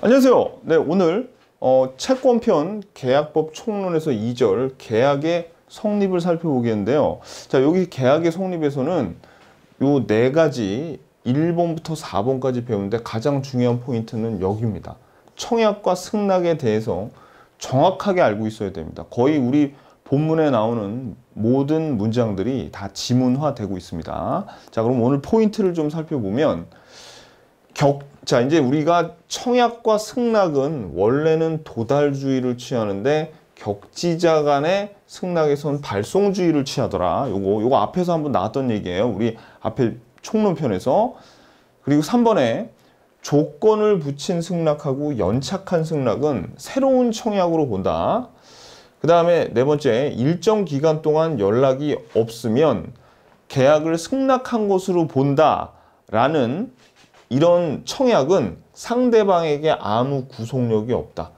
안녕하세요. 네, 오늘 채권편 계약법 총론에서 2절 계약의 성립을 살펴보겠는데요. 자, 여기 계약의 성립에서는 요 네 가지 1번부터 4번까지 배우는데 가장 중요한 포인트는 여기입니다. 청약과 승낙에 대해서 정확하게 알고 있어야 됩니다. 거의 우리 본문에 나오는 모든 문장들이 다 지문화되고 있습니다. 자, 그럼 오늘 포인트를 좀 살펴보면 자, 이제 우리가 청약과 승낙은 원래는 도달주의를 취하는데 격지자 간의 승낙에서는 발송주의를 취하더라. 요거 앞에서 한번 나왔던 얘기예요. 우리 앞에 총론편에서. 그리고 3번에 조건을 붙인 승낙하고 연착한 승낙은 새로운 청약으로 본다. 그 다음에 네 번째, 일정 기간 동안 연락이 없으면 계약을 승낙한 것으로 본다라는 이런 청약은 상대방에게 아무 구속력이 없다.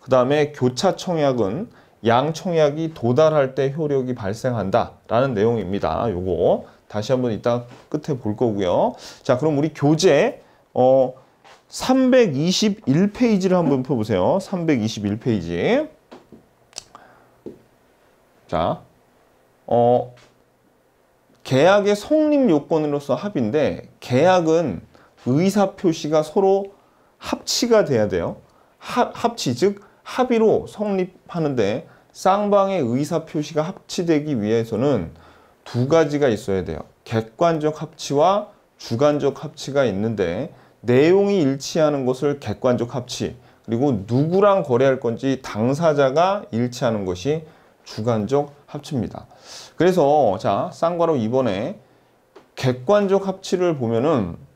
그 다음에 교차 청약은 양 청약이 도달할 때 효력이 발생한다 라는 내용입니다. 요거 다시 한번 이따 끝에 볼 거고요. 자, 그럼 우리 교재 321페이지를 한번 펴보세요. 321페이지. 자, 계약의 성립 요건으로서 합의인데 계약은 의사표시가 서로 합치가 돼야 돼요. 합치, 즉 합의로 성립하는데 쌍방의 의사표시가 합치되기 위해서는 두 가지가 있어야 돼요. 객관적 합치와 주관적 합치가 있는데 내용이 일치하는 것을 객관적 합치, 그리고 누구랑 거래할 건지 당사자가 일치하는 것이 주관적 합치입니다. 그래서 자, 쌍괄호 2번에 객관적 합치를 보면은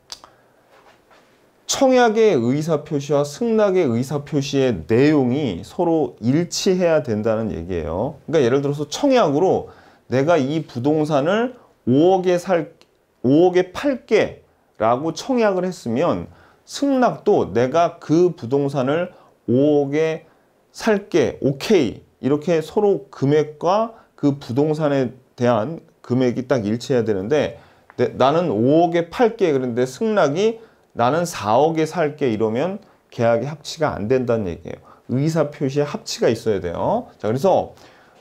청약의 의사표시와 승낙의 의사표시의 내용이 서로 일치해야 된다는 얘기예요. 그러니까 예를 들어서 청약으로 내가 이 부동산을 5억에 팔게 라고 청약을 했으면 승낙도 내가 그 부동산을 5억에 살게, 오케이, 이렇게 서로 금액과 그 부동산에 대한 금액이 딱 일치해야 되는데 나는 5억에 팔게 그런데 승낙이 나는 4억에 살게 이러면 계약의 합치가 안 된다는 얘기예요. 의사표시에 합치가 있어야 돼요. 자, 그래서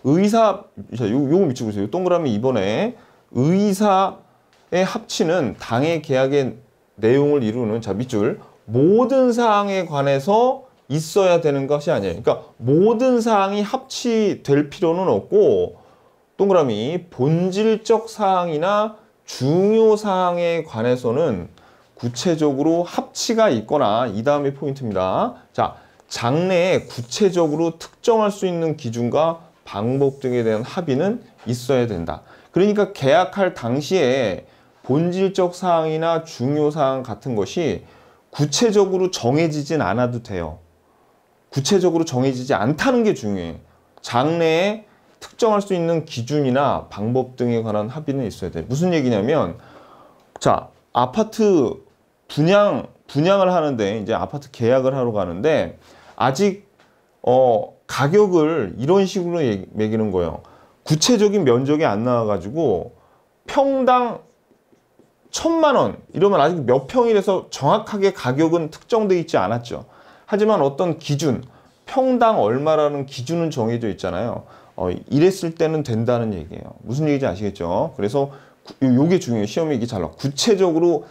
자, 요거 밑줄 보세요. 동그라미 2번에 의사의 합치는 당해 계약의 내용을 이루는, 자, 밑줄, 모든 사항에 관해서 있어야 되는 것이 아니에요. 그러니까 모든 사항이 합치될 필요는 없고, 동그라미, 본질적 사항이나 중요 사항에 관해서는 구체적으로 합치가 있거나, 이 다음에 포인트입니다. 자, 장래에 구체적으로 특정할 수 있는 기준과 방법 등에 대한 합의는 있어야 된다. 그러니까 계약할 당시에 본질적 사항이나 중요 사항 같은 것이 구체적으로 정해지진 않아도 돼요. 구체적으로 정해지지 않다는 게 중요해요. 장래에 특정할 수 있는 기준이나 방법 등에 관한 합의는 있어야 돼요. 무슨 얘기냐면, 자, 아파트 분양을 하는데, 이제 아파트 계약을 하러 가는데 아직 가격을 이런 식으로 매기는 거예요. 구체적인 면적이 안 나와가지고 평당 1,000만 원 이러면 아직 몇 평이라서 정확하게 가격은 특정되어 있지 않았죠. 하지만 어떤 기준, 평당 얼마라는 기준은 정해져 있잖아요. 이랬을 때는 된다는 얘기예요. 무슨 얘기인지 아시겠죠? 그래서 요게 중요해요. 시험에 이게 잘 나와. 구체적으로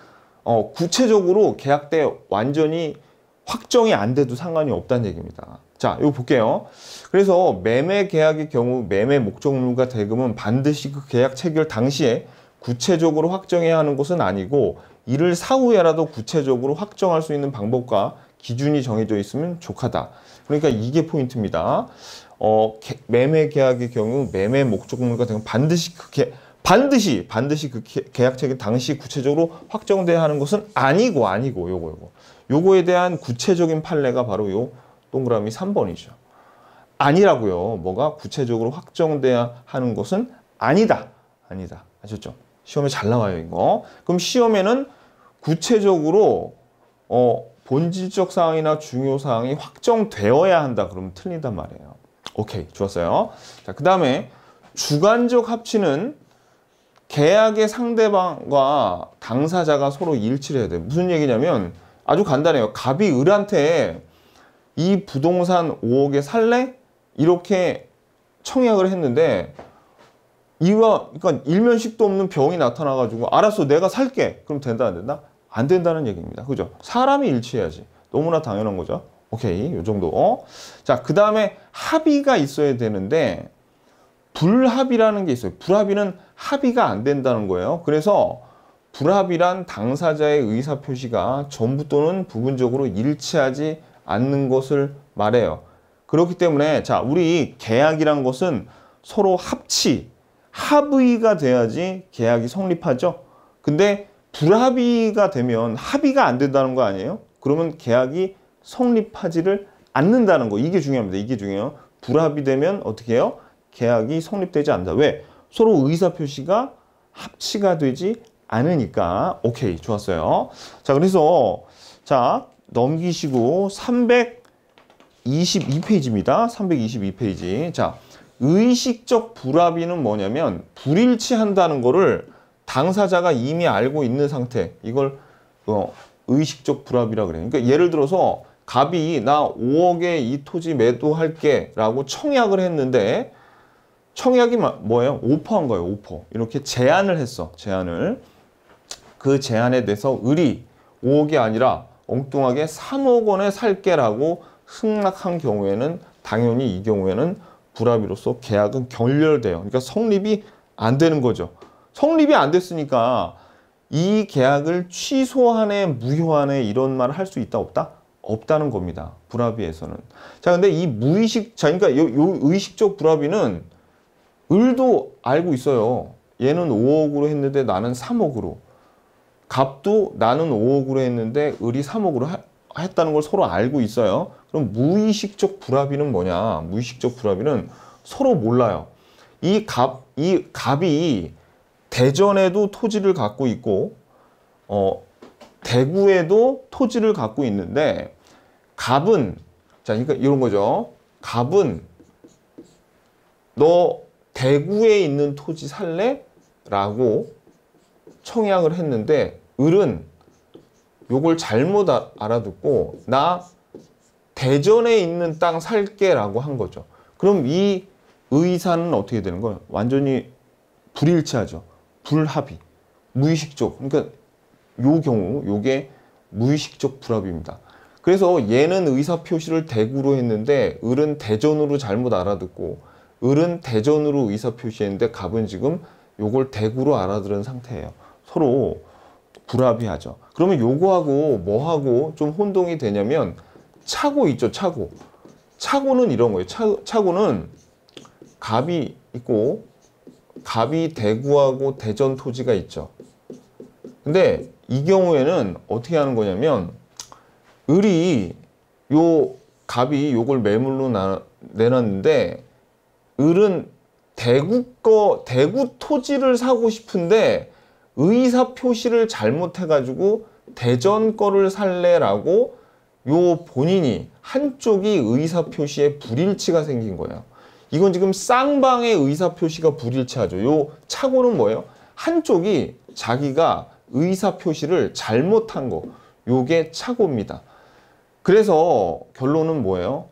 계약 때 완전히 확정이 안 돼도 상관이 없다는 얘기입니다. 자, 이거 볼게요. 그래서 매매 계약의 경우 매매 목적물과 대금은 반드시 그 계약 체결 당시에 구체적으로 확정해야 하는 것은 아니고 이를 사후에라도 구체적으로 확정할 수 있는 방법과 기준이 정해져 있으면 족하다. 그러니까 이게 포인트입니다. 매매 계약의 경우 매매 목적물과 대금은 반드시 그 계약 체결 당시 구체적으로 확정돼야 하는 것은 아니고 요거에 대한 구체적인 판례가 바로 요 동그라미 3번이죠. 아니라고요. 뭐가 구체적으로 확정돼야 하는 것은 아니다. 아셨죠? 시험에 잘 나와요, 이거. 그럼 시험에는 구체적으로 본질적 사항이나 중요 사항이 확정되어야 한다. 그러면 틀린단 말이에요. 오케이, 좋았어요. 자, 그 다음에 주관적 합치는 계약의 상대방과 당사자가 서로 일치를 해야 돼요. 무슨 얘기냐면 아주 간단해요. 갑이 을한테 이 부동산 5억에 살래? 이렇게 청약을 했는데 그러니까 일면식도 없는 병이 나타나가지고 알았어 내가 살게. 그럼 된다 안 된다? 안 된다는 얘기입니다. 그죠? 사람이 일치해야지. 너무나 당연한 거죠. 오케이, 요 정도. 자, 그 다음에 합의가 있어야 되는데 불합의라는 게 있어요. 불합의는 합의가 안 된다는 거예요. 그래서 불합의란 당사자의 의사표시가 전부 또는 부분적으로 일치하지 않는 것을 말해요. 그렇기 때문에 자, 우리 계약이란 것은 서로 합의가 돼야지 계약이 성립하죠. 근데 불합의가 되면 합의가 안 된다는 거 아니에요? 그러면 계약이 성립하지를 않는다는 거. 이게 중요합니다. 이게 중요해요. 불합의되면 어떻게 해요? 계약이 성립되지 않는다. 왜? 서로 의사표시가 합치가 되지 않으니까. 오케이, 좋았어요. 자, 그래서 자, 넘기시고 322페이지입니다. 322페이지. 자, 의식적 불합의는 뭐냐면 불일치한다는 거를 당사자가 이미 알고 있는 상태. 이걸 의식적 불합의라 그래요. 그러니까 예를 들어서 갑이 나 5억에 이 토지 매도할게 라고 청약을 했는데 청약이 뭐예요? 오퍼한 거예요. 오퍼. 이렇게 제안을 했어. 제안을. 그 제안에 대해서 을이 5억이 아니라 엉뚱하게 3억 원에 살게 라고 승낙한 경우에는 당연히 이 경우에는 불합의로서 계약은 결렬돼요. 그러니까 성립이 안 되는 거죠. 성립이 안 됐으니까 이 계약을 취소하네, 무효하네 이런 말을 할 수 있다 없다? 없다는 겁니다. 불합의에서는. 자, 근데 이 그러니까 요 의식적 불합의는 을도 알고 있어요. 얘는 5억으로 했는데 나는 3억으로. 갑도 나는 5억으로 했는데 을이 3억으로 했다는 걸 서로 알고 있어요. 그럼 무의식적 불합의는 뭐냐? 무의식적 불합의는 서로 몰라요. 이 갑이 대전에도 토지를 갖고 있고 대구에도 토지를 갖고 있는데 갑은 자, 그러니까 이런 거죠. 갑은 너 대구에 있는 토지 살래? 라고 청약을 했는데 을은 요걸 잘못 알아듣고 나 대전에 있는 땅 살게 라고 한 거죠. 그럼 이 의사는 어떻게 되는 거예요? 완전히 불일치하죠. 불합의. 무의식적. 그러니까 요 경우 요게 무의식적 불합의입니다. 그래서 얘는 의사표시를 대구로 했는데 을은 대전으로 잘못 알아듣고 을은 대전으로 의사표시했는데 갑은 지금 요걸 대구로 알아들은 상태예요. 서로 불합의하죠. 그러면 요거하고 뭐하고 좀 혼동이 되냐면 차고 있죠. 차고. 차고는 이런 거예요. 차고는 갑이 있고 갑이 대구하고 대전 토지가 있죠. 근데 이 경우에는 어떻게 하는 거냐면 을이 갑이 요걸 매물로 내놨는데 을은 대구 토지를 사고 싶은데 의사 표시를 잘못해가지고 대전 거를 살래라고 본인이 한쪽이 의사 표시에 불일치가 생긴 거예요. 이건 지금 쌍방의 의사 표시가 불일치하죠. 차고는 뭐예요? 한쪽이 자기가 의사 표시를 잘못한 거. 요게 차고입니다. 그래서 결론은 뭐예요?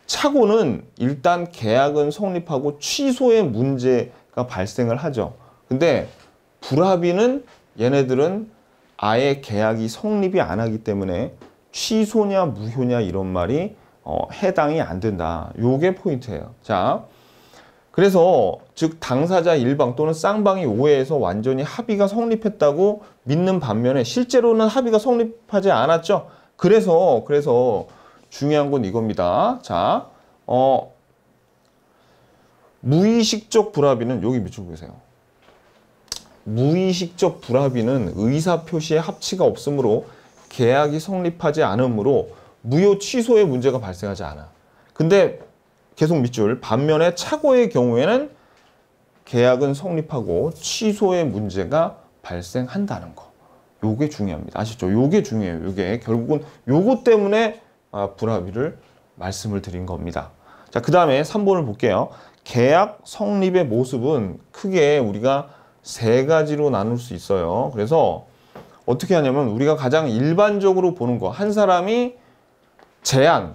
차고는 일단 계약은 성립하고 취소의 문제가 발생을 하죠. 근데 불합의는 얘네들은 아예 계약이 성립이 안 하기 때문에 취소냐 무효냐 이런 말이 해당이 안 된다. 요게 포인트예요. 자, 그래서 즉 당사자 일방 또는 쌍방이 오해해서 완전히 합의가 성립했다고 믿는 반면에 실제로는 합의가 성립하지 않았죠. 그래서 중요한 건 이겁니다. 자, 무의식적 불합의는 여기 밑줄 보세요. 무의식적 불합의는 의사표시의 합치가 없으므로 계약이 성립하지 않으므로 무효 취소의 문제가 발생하지 않아. 근데 계속 밑줄 반면에 차고의 경우에는 계약은 성립하고 취소의 문제가 발생한다는 거. 요게 중요합니다. 아시죠? 요게 중요해요. 요게 결국은 요거 때문에 불합의를 말씀을 드린 겁니다. 자, 그 다음에 3번을 볼게요. 계약 성립의 모습은 크게 우리가 세 가지로 나눌 수 있어요. 그래서 어떻게 하냐면 우리가 가장 일반적으로 보는 거, 한 사람이 제안,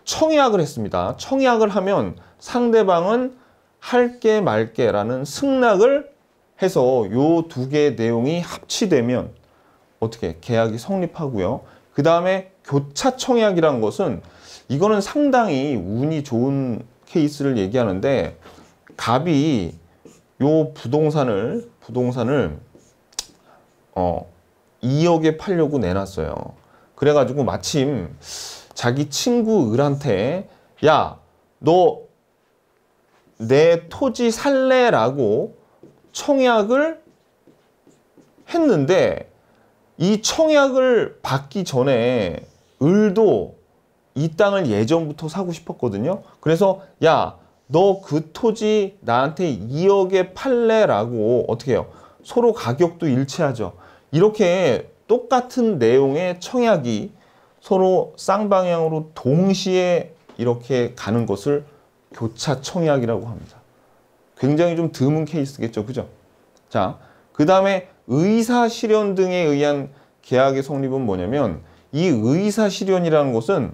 청약을 했습니다. 청약을 하면 상대방은 할게 말게라는 승낙을 해서 요 두 개의 내용이 합치되면 어떻게 계약이 성립하고요. 그 다음에 교차 청약이란 것은 이거는 상당히 운이 좋은 케이스를 얘기하는데, 갑이 요 부동산을 2억에 팔려고 내놨어요. 그래가지고 마침 자기 친구 을한테 야, 너 내 토지 살래라고 청약을 했는데, 이 청약을 받기 전에 을도 이 땅을 예전부터 사고 싶었거든요. 그래서 야, 너 그 토지 나한테 2억에 팔래라고 어떻게 해요? 서로 가격도 일치하죠. 이렇게 똑같은 내용의 청약이 서로 쌍방향으로 동시에 이렇게 가는 것을 교차 청약이라고 합니다. 굉장히 좀 드문 케이스겠죠. 그죠? 자, 그 다음에 의사실현 등에 의한 계약의 성립은 뭐냐면, 이 의사실현이라는 것은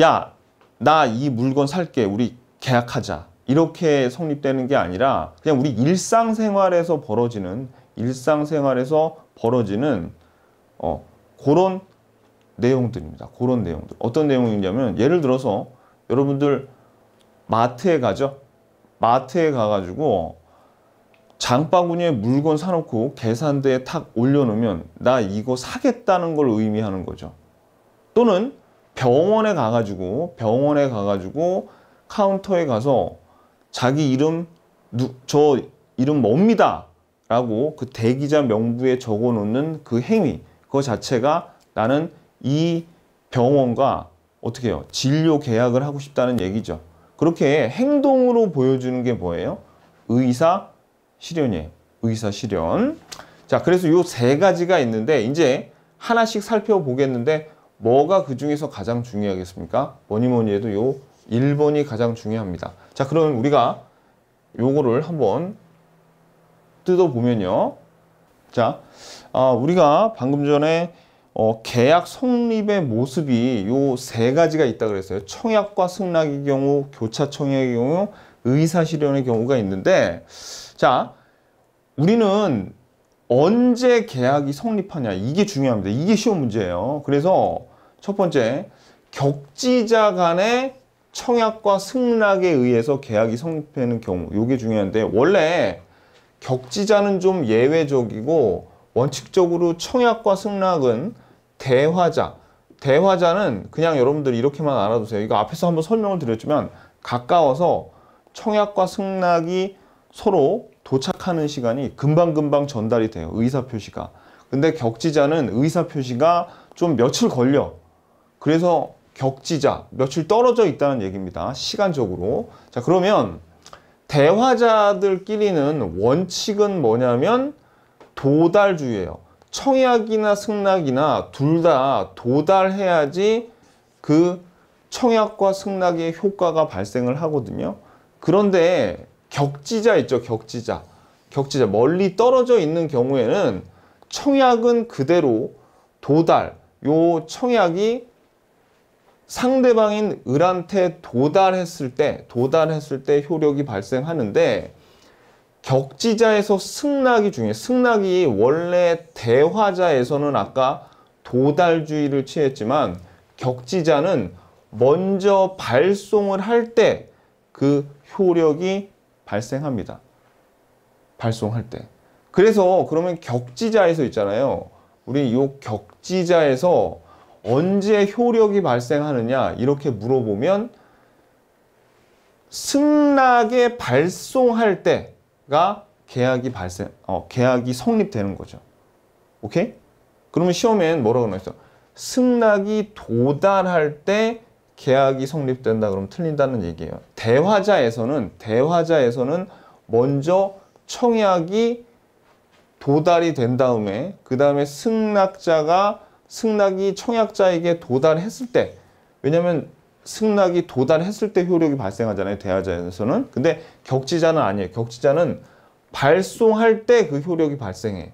야, 나 이 물건 살게, 우리 계약하자, 이렇게 성립되는 게 아니라 그냥 우리 일상생활에서 벌어지는 그런 내용들입니다. 그런 내용들. 어떤 내용이냐면, 예를 들어서 여러분들 마트에 가죠. 마트에 가가지고 장바구니에 물건 사놓고 계산대에 탁 올려놓으면 나 이거 사겠다는 걸 의미하는 거죠. 또는 병원에 가가지고 카운터에 가서 자기 이름, 저 이름 뭡니다 라고 그 대기자 명부에 적어 놓는 그 행위, 그거 자체가 나는 이 병원과 어떻게 해요? 진료 계약을 하고 싶다는 얘기죠. 그렇게 행동으로 보여주는 게 뭐예요? 의사실현이에요. 의사실현. 자, 그래서 요 세 가지가 있는데 이제 하나씩 살펴보겠는데, 뭐가 그 중에서 가장 중요하겠습니까? 뭐니 해도 요 1번이 가장 중요합니다. 자, 그럼 우리가 요거를 한번 뜯어보면요. 자, 우리가 방금 전에 계약 성립의 모습이 요 세 가지가 있다 그랬어요. 청약과 승낙의 경우, 교차 청약의 경우, 의사실현의 경우가 있는데, 자, 우리는 언제 계약이 성립하냐, 이게 중요합니다. 이게 쉬운 문제예요. 그래서 첫 번째, 격지자 간의 청약과 승낙에 의해서 계약이 성립되는 경우, 이게 중요한데, 원래 격지자는 좀 예외적이고 원칙적으로 청약과 승낙은 대화자는 그냥 여러분들 이렇게만 알아두세요. 이거 앞에서 한번 설명을 드렸지만, 가까워서 청약과 승낙이 서로 도착하는 시간이 금방금방 전달이 돼요. 의사표시가. 근데 격지자는 의사표시가 좀 며칠 걸려. 그래서 격지자, 며칠 떨어져 있다는 얘기입니다. 시간적으로. 자, 그러면 대화자들끼리는 원칙은 뭐냐면 도달주의예요. 청약이나 승낙이나 둘 다 도달해야지 그 청약과 승낙의 효과가 발생을 하거든요. 그런데 격지자 있죠, 격지자. 멀리 떨어져 있는 경우에는 청약은 그대로 요 청약이 상대방인 을한테 도달했을 때 효력이 발생하는데, 격지자에서 승낙이 중요해요. 승낙이 원래 대화자에서는 아까 도달주의를 취했지만, 격지자는 먼저 발송을 할 때 그 효력이 발생합니다. 발송할 때. 그래서 그러면 격지자에서 있잖아요. 우리 이 격지자에서 언제 효력이 발생하느냐 이렇게 물어보면, 승낙에 발송할 때가 계약이 성립되는 거죠. 오케이? 그러면 시험엔 뭐라고 나와 있어? 승낙이 도달할 때 계약이 성립된다 그러면 틀린다는 얘기예요. 대화자에서는 먼저 청약이 도달이 된 다음에, 그 다음에 승낙이 청약자에게 도달했을 때, 왜냐면 승낙이 도달했을 때 효력이 발생하잖아요, 대화자에서는. 근데 격지자는 아니에요. 격지자는 발송할 때 그 효력이 발생해.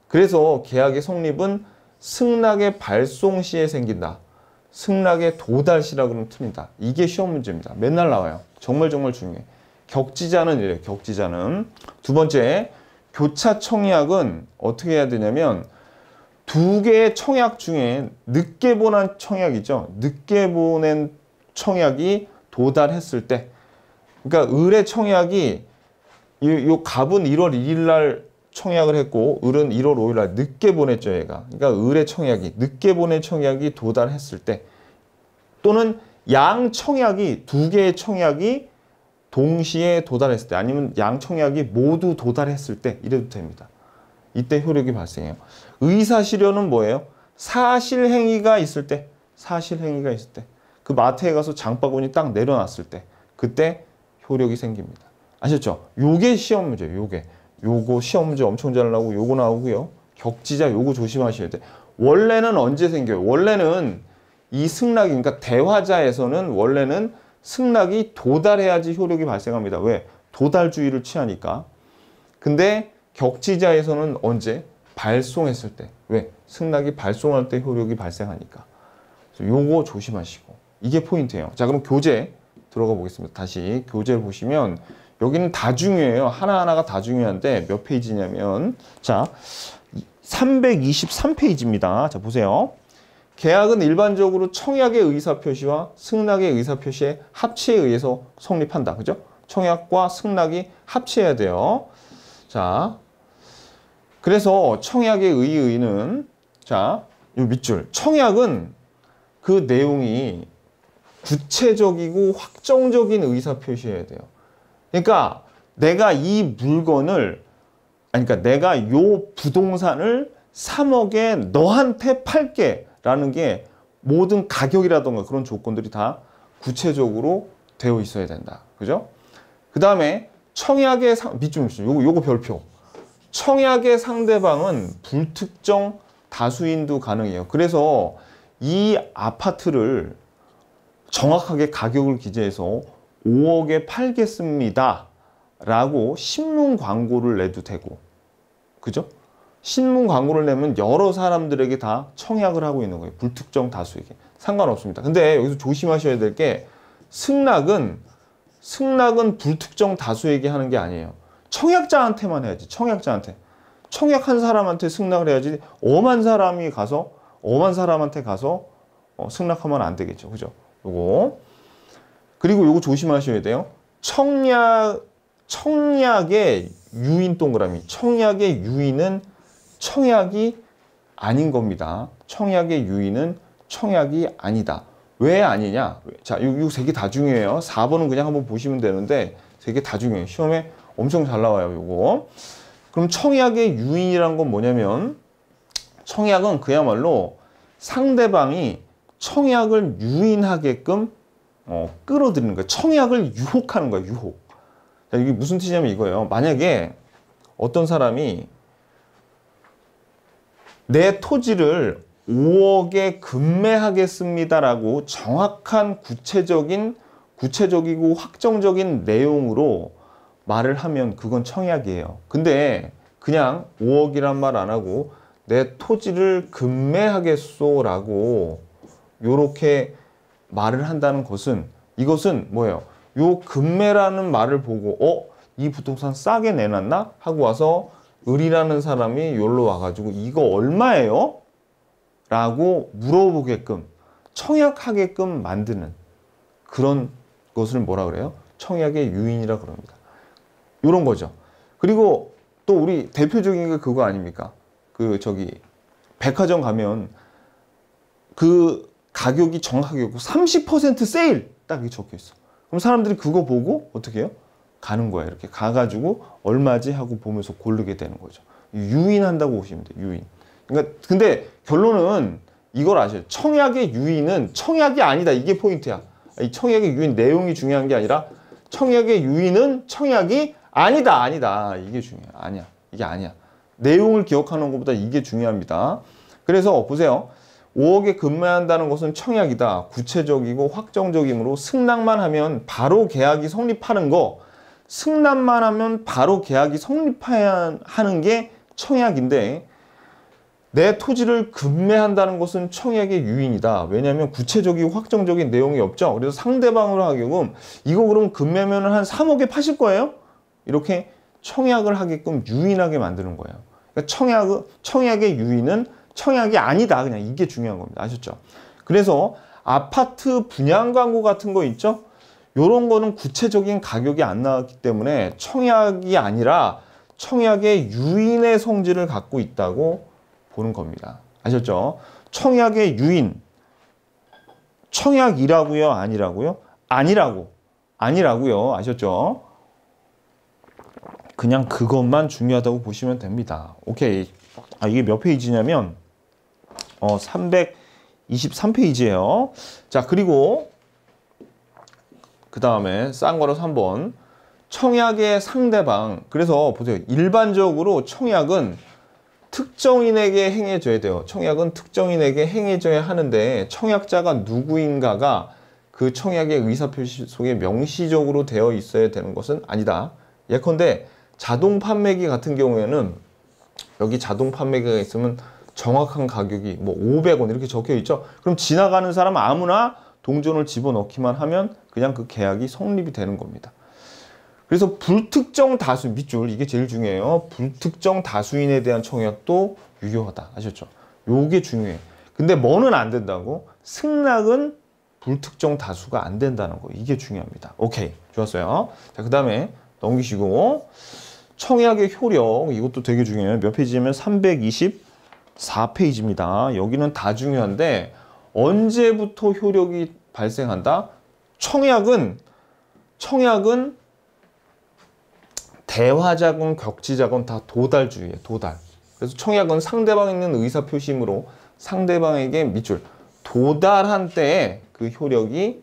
그래서 계약의 성립은 승낙의 발송 시에 생긴다. 승낙의 도달 시라 그러면 틀린다. 이게 시험 문제입니다. 맨날 나와요. 정말 중요해. 격지자는 이래요. 격지자는. 두 번째, 교차 청약은 어떻게 해야 되냐면 두 개의 청약 중에 늦게 보낸 청약이죠. 늦게 보낸 청약이 도달했을 때, 그러니까 을의 청약이 요 갑은 1월 1일 날 청약을 했고 을은 1월 5일 날 늦게 보냈죠, 얘가. 그러니까 을의 청약이 늦게 보낸 청약이 도달했을 때, 또는 양 청약이 두 개의 청약이 동시에 도달했을 때, 아니면 양 청약이 모두 도달했을 때 이래도 됩니다. 이때 효력이 발생해요. 의사실효는 뭐예요? 사실행위가 있을 때, 사실행위가 있을 때, 그 마트에 가서 장바구니 딱 내려놨을 때, 그때 효력이 생깁니다. 아셨죠? 요게 시험 문제예요. 요거 시험 문제 엄청 잘 나오고 요거 나오고요. 격지자 요거 조심하셔야 돼. 원래는 언제 생겨요? 원래는 이 승낙이, 그러니까 대화자에서는 원래는 승낙이 도달해야지 효력이 발생합니다. 왜? 도달주의를 취하니까. 근데 격지자에서는 언제? 발송했을 때. 왜? 승낙이 발송할 때 효력이 발생하니까. 요거 조심하시고. 이게 포인트예요. 자, 그럼 교재 들어가 보겠습니다. 다시 교재를 보시면 여기는 다 중요해요. 하나하나가 다 중요한데 몇 페이지냐면, 자, 323페이지입니다. 자, 보세요. 계약은 일반적으로 청약의 의사표시와 승낙의 의사표시의 합치에 의해서 성립한다. 그죠? 청약과 승낙이 합치해야 돼요. 자, 그래서 청약의 의의는, 자, 요 밑줄. 청약은 그 내용이 구체적이고 확정적인 의사표시해야 돼요. 그러니까 내가 이 물건을, 아니, 그러니까 내가 요 부동산을 3억에 너한테 팔게 라는 게 모든 가격이라던가 그런 조건들이 다 구체적으로 되어 있어야 된다. 그죠? 그 다음에 청약의 밑줄, 요거 별표. 청약의 상대방은 불특정 다수인도 가능해요. 그래서 이 아파트를 정확하게 가격을 기재해서 5억에 팔겠습니다 라고 신문 광고를 내도 되고, 그죠? 신문 광고를 내면 여러 사람들에게 다 청약을 하고 있는 거예요. 불특정 다수에게. 상관없습니다. 근데 여기서 조심하셔야 될 게, 승낙은 불특정 다수에게 하는 게 아니에요. 청약자한테만 해야지. 청약자한테. 청약한 사람한테 승낙을 해야지. 엄한 사람한테 가서 승낙하면 안 되겠죠. 그죠? 요거. 그리고 요거 조심하셔야 돼요. 청약의 유인 동그라미. 청약의 유인은 청약이 아닌 겁니다. 청약의 유인은 청약이 아니다. 왜 아니냐? 자, 요 세 개 다 중요해요. 4번은 그냥 한번 보시면 되는데 세 개 다 중요해요. 시험에 엄청 잘 나와요, 요거. 그럼 청약의 유인이란 건 뭐냐면, 청약은 그야말로 상대방이 청약을 유인하게끔 끌어들이는 거예요. 청약을 유혹하는 거예요, 유혹. 자, 이게 무슨 뜻이냐면 이거예요. 만약에 어떤 사람이 내 토지를 5억에 급매하겠습니다라고 정확한 구체적이고 확정적인 내용으로 말을 하면 그건 청약이에요. 근데 그냥 5억이란 말 안 하고 내 토지를 급매하겠소라고 요렇게 말을 한다는 것은, 이것은 뭐예요? 요 급매라는 말을 보고 이 부동산 싸게 내놨나? 하고 와서 을이라는 사람이 여기로 와가지고 이거 얼마예요? 라고 물어보게끔, 청약하게끔 만드는 그런 것을 뭐라 그래요? 청약의 유인이라 그럽니다. 요런 거죠. 그리고 또 우리 대표적인 게 그거 아닙니까? 백화점 가면 그 가격이 정확하게 없고 30% 세일 딱 이렇게 적혀 있어. 그럼 사람들이 그거 보고 어떻게 해요? 가는 거야. 이렇게 가가지고 얼마지 하고 보면서 고르게 되는 거죠. 유인한다고 보시면 돼요. 유인. 그러니까 근데 결론은 이걸 아셔요. 청약의 유인은 청약이 아니다. 이게 포인트야. 이 청약의 유인 내용이 중요한 게 아니라 청약의 유인은 청약이 아니다. 이게 중요해요. 아니야. 이게 아니야. 내용을 기억하는 것보다 이게 중요합니다. 그래서 보세요. 5억에 급매한다는 것은 청약이다. 구체적이고 확정적이므로 승낙만 하면 바로 계약이 성립하는 거, 승낙만 하면 바로 계약이 성립해야 하는 게 청약인데, 내 토지를 급매한다는 것은 청약의 유인이다. 왜냐하면 구체적이고 확정적인 내용이 없죠. 그래서 상대방으로 하게끔 이거 그럼 급매면 한 3억에 파실 거예요? 이렇게 청약을 하게끔 유인하게 만드는 거예요. 그러니까 청약의 유인은 청약이 아니다. 그냥 이게 중요한 겁니다. 아셨죠? 그래서 아파트 분양 광고 같은 거 있죠? 요런 거는 구체적인 가격이 안 나왔기 때문에 청약이 아니라 청약의 유인의 성질을 갖고 있다고 보는 겁니다. 아셨죠? 청약의 유인. 청약이라고요? 아니라고요? 아니라고요. 아셨죠? 그냥 그것만 중요하다고 보시면 됩니다. 오케이. 이게 몇 페이지냐면 323페이지예요. 자, 그리고 그 다음에 싼 거로 3번. 청약의 상대방. 그래서 보세요. 일반적으로 청약은 특정인에게 행해져야 돼요. 청약은 특정인에게 행해져야 하는데 청약자가 누구인가가 그 청약의 의사표시 속에 명시적으로 되어 있어야 되는 것은 아니다. 예컨대 자동 판매기 같은 경우에는 여기 자동 판매기가 있으면 정확한 가격이 뭐 500원 이렇게 적혀 있죠. 그럼 지나가는 사람 아무나 동전을 집어넣기만 하면 그냥 그 계약이 성립이 되는 겁니다. 그래서 불특정 다수, 밑줄 이게 제일 중요해요. 불특정 다수인에 대한 청약도 유효하다. 아셨죠? 요게 중요해. 근데 뭐는 안 된다고? 승낙은 불특정 다수가 안 된다는 거. 이게 중요합니다. 오케이. 좋았어요. 자, 그 다음에 넘기시고 청약의 효력 이것도 되게 중요해요. 몇 페이지냐면 324페이지입니다. 여기는 다 중요한데 언제부터 효력이 발생한다? 청약은 대화자금, 격지자금 다 도달주의예요. 도달. 그래서 청약은 상대방에 있는 의사표시므로 상대방에게 밑줄 도달한 때에 그 효력이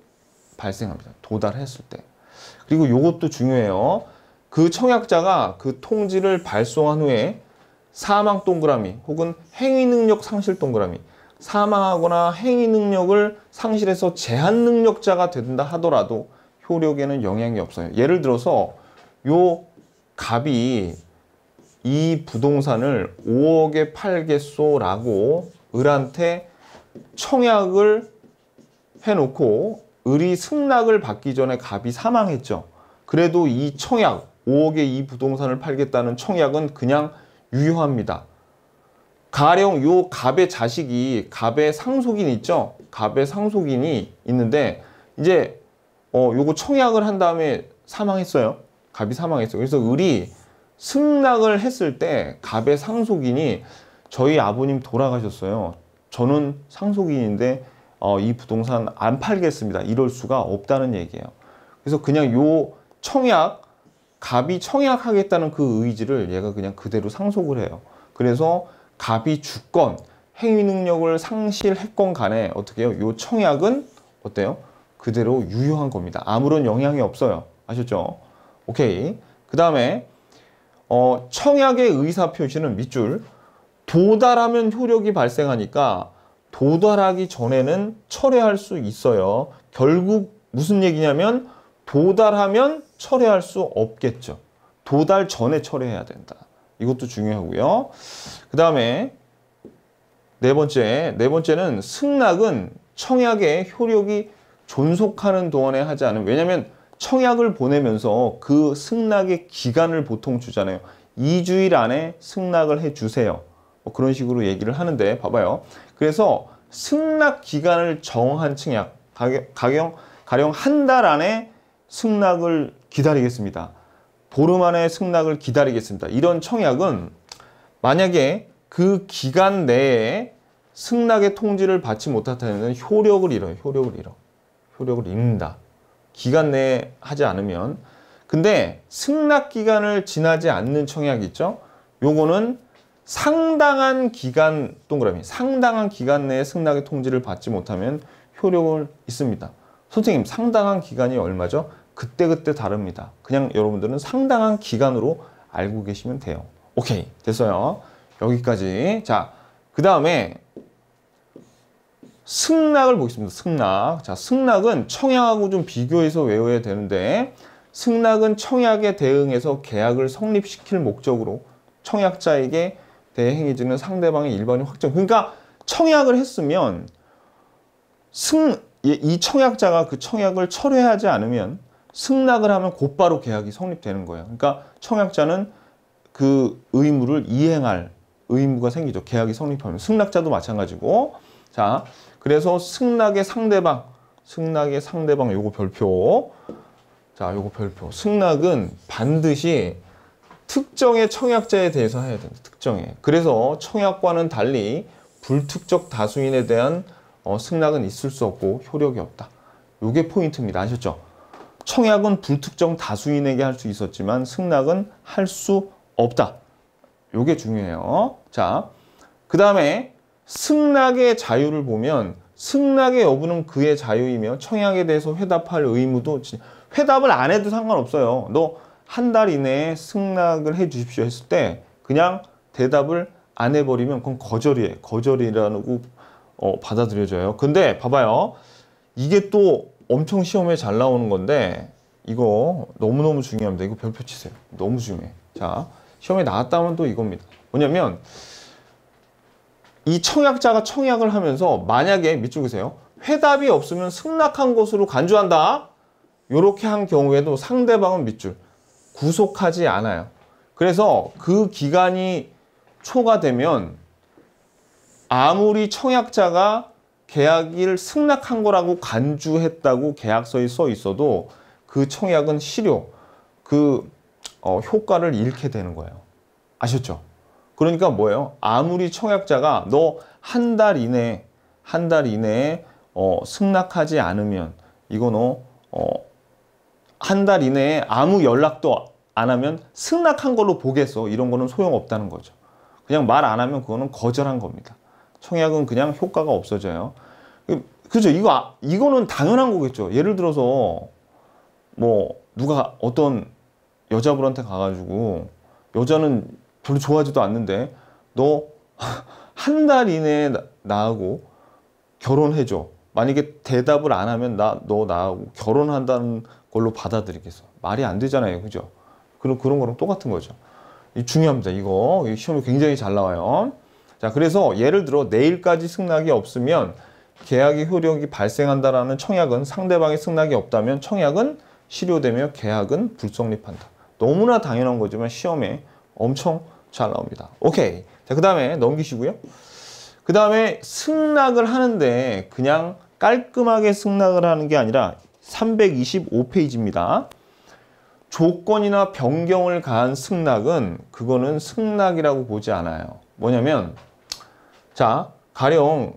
발생합니다. 도달했을 때. 그리고 이것도 중요해요. 그 청약자가 그 통지를 발송한 후에 사망 동그라미 혹은 행위능력 상실 동그라미 사망하거나 행위능력을 상실해서 제한능력자가 된다 하더라도 효력에는 영향이 없어요. 예를 들어서 요 갑이 이 부동산을 5억에 팔겠소 라고 을한테 청약을 해놓고 을이 승낙을 받기 전에 갑이 사망했죠. 그래도 이 청약 5억에 이 부동산을 팔겠다는 청약은 그냥 유효합니다. 가령 요 갑의 자식이 갑의 상속인 있죠. 갑의 상속인이 있는데 이제 요거 청약을 한 다음에 사망했어요. 갑이 사망했어요. 그래서 을이 승낙을 했을 때 갑의 상속인이 저희 아버님 돌아가셨어요. 저는 상속인인데 이 부동산 안 팔겠습니다. 이럴 수가 없다는 얘기예요. 그래서 그냥 요 갑이 청약하겠다는 그 의지를 얘가 그냥 그대로 상속을 해요. 그래서 갑이 죽건 행위능력을 상실했건 간에 어떻게 해요? 요 청약은 어때요? 그대로 유효한 겁니다. 아무런 영향이 없어요. 아셨죠? 오케이. 그 다음에 청약의 의사표시는 밑줄 도달하면 효력이 발생하니까 도달하기 전에는 철회할 수 있어요. 결국 무슨 얘기냐면 도달하면 철회할 수 없겠죠. 도달 전에 철회해야 된다. 이것도 중요하고요. 그 다음에 네 번째는 승낙은 청약의 효력이 존속하는 동안에 하지 않으면 왜냐하면 청약을 보내면서 그 승낙의 기간을 보통 주잖아요. 2주일 안에 승낙을 해주세요. 그런 식으로 얘기를 하는데 봐봐요. 그래서 승낙 기간을 정한 청약 가령 한 달 안에 승낙을 기다리겠습니다. 보름 안에 승낙을 기다리겠습니다. 이런 청약은 만약에 그 기간 내에 승낙의 통지를 받지 못하면 효력을 잃어요. 효력을 잃는다. 기간 내에 하지 않으면. 근데 승낙 기간을 지나지 않는 청약 있죠? 요거는 상당한 기간 동그라미 상당한 기간 내에 승낙의 통지를 받지 못하면 효력을 있습니다. 선생님 상당한 기간이 얼마죠? 그때그때 다릅니다. 그냥 여러분들은 상당한 기간으로 알고 계시면 돼요. 오케이 됐어요. 여기까지. 자, 그 다음에 승낙을 보겠습니다. 승낙. 자, 승낙은 청약하고 좀 비교해서 외워야 되는데 승낙은 청약에 대응해서 계약을 성립시킬 목적으로 청약자에게 대해 행해지는 상대방의 일반인 확정. 그러니까 청약을 했으면 이 청약자가 그 청약을 철회하지 않으면 승낙을 하면 곧바로 계약이 성립되는 거예요. 그러니까 청약자는 그 의무를 이행할 의무가 생기죠. 계약이 성립하면. 승낙자도 마찬가지고. 자, 그래서 승낙의 상대방 요거 별표. 자, 요거 별표. 승낙은 반드시 특정의 청약자에 대해서 해야 됩니다. 특정의. 그래서 청약과는 달리 불특정 다수인에 대한 승낙은 있을 수 없고 효력이 없다. 요게 포인트입니다. 아셨죠? 청약은 불특정 다수인에게 할 수 있었지만 승낙은 할 수 없다. 요게 중요해요. 자, 그 다음에 승낙의 자유를 보면 승낙의 여부는 그의 자유이며 청약에 대해서 회답할 의무도 회답을 안 해도 상관없어요. 너 한 달 이내에 승낙을 해 주십시오 했을 때 그냥 대답을 안 해버리면 그건 거절이에요. 거절이라고 받아들여져요. 근데 봐봐요. 이게 또 엄청 시험에 잘 나오는 건데 이거 너무너무 중요합니다. 이거 별표 치세요. 너무 중요해. 자, 시험에 나왔다면 또 이겁니다. 뭐냐면 이 청약자가 청약을 하면서 만약에 밑줄 그세요. 회답이 없으면 승낙한 것으로 간주한다. 이렇게 한 경우에도 상대방은 밑줄 구속하지 않아요. 그래서 그 기간이 초과되면 아무리 청약자가 계약을 승낙한 거라고 간주했다고 계약서에 써 있어도 그 청약은 실효, 효과를 잃게 되는 거예요. 아셨죠? 그러니까 뭐예요? 아무리 청약자가 너 한 달 이내에 승낙하지 않으면 이거 너 한 달 이내에 아무 연락도 안 하면 승낙한 걸로 보겠어. 이런 거는 소용없다는 거죠. 그냥 말 안 하면 그거는 거절한 겁니다. 청약은 그냥 효과가 없어져요. 그죠? 이거는 당연한 거겠죠. 예를 들어서 뭐 누가 어떤 여자분한테 가가지고 여자는 별로 좋아하지도 않는데 너 한 달 이내에 나하고 결혼해줘. 만약에 대답을 안 하면 너 나하고 결혼한다는 걸로 받아들이겠어. 말이 안 되잖아요. 그죠? 그런 거랑 똑같은 거죠. 중요합니다. 이거 시험에 굉장히 잘 나와요. 자, 그래서 예를 들어 내일까지 승낙이 없으면 계약의 효력이 발생한다라는 청약은 상대방의 승낙이 없다면 청약은 실효되며 계약은 불성립한다. 너무나 당연한 거지만 시험에 엄청 잘 나옵니다. 오케이. 자, 그 다음에 넘기시고요. 그 다음에 승낙을 하는데 그냥 깔끔하게 승낙을 하는 게 아니라 325페이지입니다. 조건이나 변경을 가한 승낙은 그거는 승낙이라고 보지 않아요. 뭐냐면 자, 가령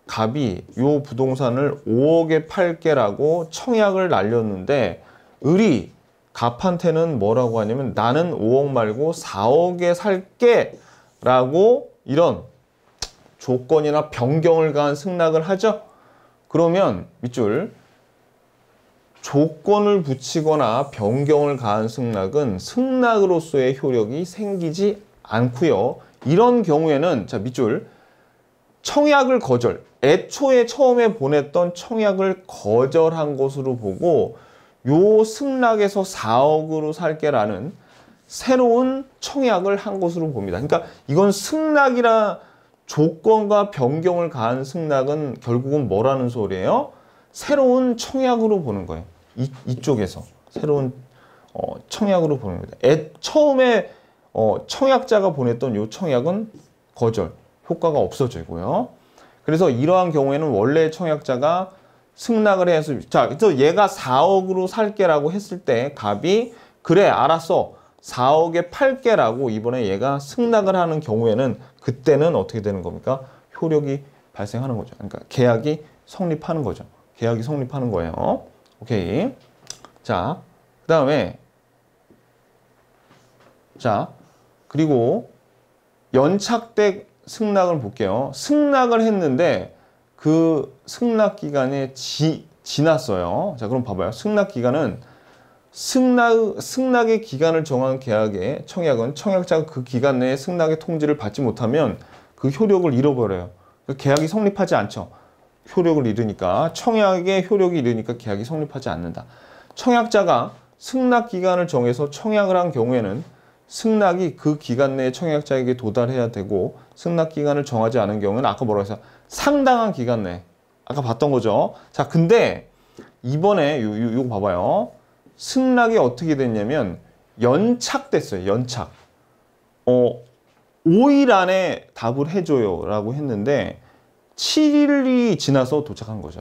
갑이 요 부동산을 5억에 팔게라고 청약을 날렸는데 을이 갑한테는 뭐라고 하냐면 나는 5억 말고 4억에 살게 라고 이런 조건이나 변경을 가한 승낙을 하죠. 그러면 밑줄 조건을 붙이거나 변경을 가한 승낙은 승낙으로서의 효력이 생기지 않고요. 이런 경우에는 자 밑줄 청약을 거절, 애초에 처음에 보냈던 청약을 거절한 것으로 보고 요 승낙에서 4억으로 살게라는 새로운 청약을 한 것으로 봅니다. 그러니까 이건 승낙이라 조건과 변경을 가한 승낙은 결국은 뭐라는 소리예요? 새로운 청약으로 보는 거예요. 이쪽에서 새로운 청약으로 보는 겁니다. 처음에 청약자가 보냈던 요 청약은 거절, 효과가 없어지고요. 그래서 이러한 경우에는 원래 청약자가 승낙을 해서 자, 그래서 얘가 4억으로 살게라고 했을 때 갑이 그래 알았어 4억에 팔게라고 이번에 얘가 승낙을 하는 경우에는 그때는 어떻게 되는 겁니까? 효력이 발생하는 거죠. 그러니까 계약이 성립하는 거죠. 계약이 성립하는 거예요. 오케이. 자, 그 다음에 자, 그리고 연착된 승낙을 볼게요. 승낙을 했는데 그 승낙 기간에 지났어요. 자, 그럼 봐봐요. 승낙 기간은 승낙의 기간을 정한 계약의 청약은 청약자가 그 기간 내에 승낙의 통지를 받지 못하면 그 효력을 잃어버려요. 계약이 성립하지 않죠. 효력을 잃으니까 청약의 효력이 잃으니까 계약이 성립하지 않는다. 청약자가 승낙 기간을 정해서 청약을 한 경우에는 승낙이 그 기간 내에 청약자에게 도달해야 되고 승낙 기간을 정하지 않은 경우는 아까 뭐라고 해서 상당한 기간 내에 아까 봤던 거죠. 자, 근데 이번에 요거 봐봐요. 승낙이 어떻게 됐냐면 연착됐어요. 연착. 5일 안에 답을 해줘요 라고 했는데 7일이 지나서 도착한 거죠.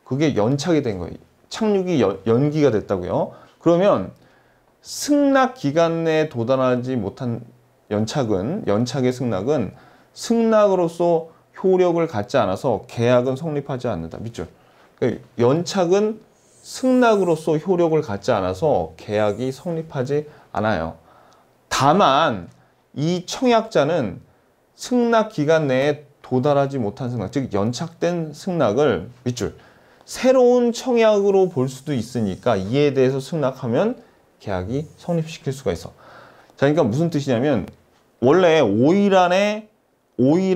그게 연착이 된 거예요. 착륙이 연기가 됐다고요. 그러면 승낙 기간 내에 도달하지 못한 연착의 승낙은 승낙으로서 효력을 갖지 않아서 계약은 성립하지 않는다. 밑줄. 그러니까 연착은 승낙으로서 효력을 갖지 않아서 계약이 성립하지 않아요. 다만 이 청약자는 승낙 기간 내에 도달하지 못한 승낙, 즉 연착된 승낙을 밑줄 새로운 청약으로 볼 수도 있으니까 이에 대해서 승낙하면 계약이 성립시킬 수가 있어. 자, 그러니까 무슨 뜻이냐면 원래 5일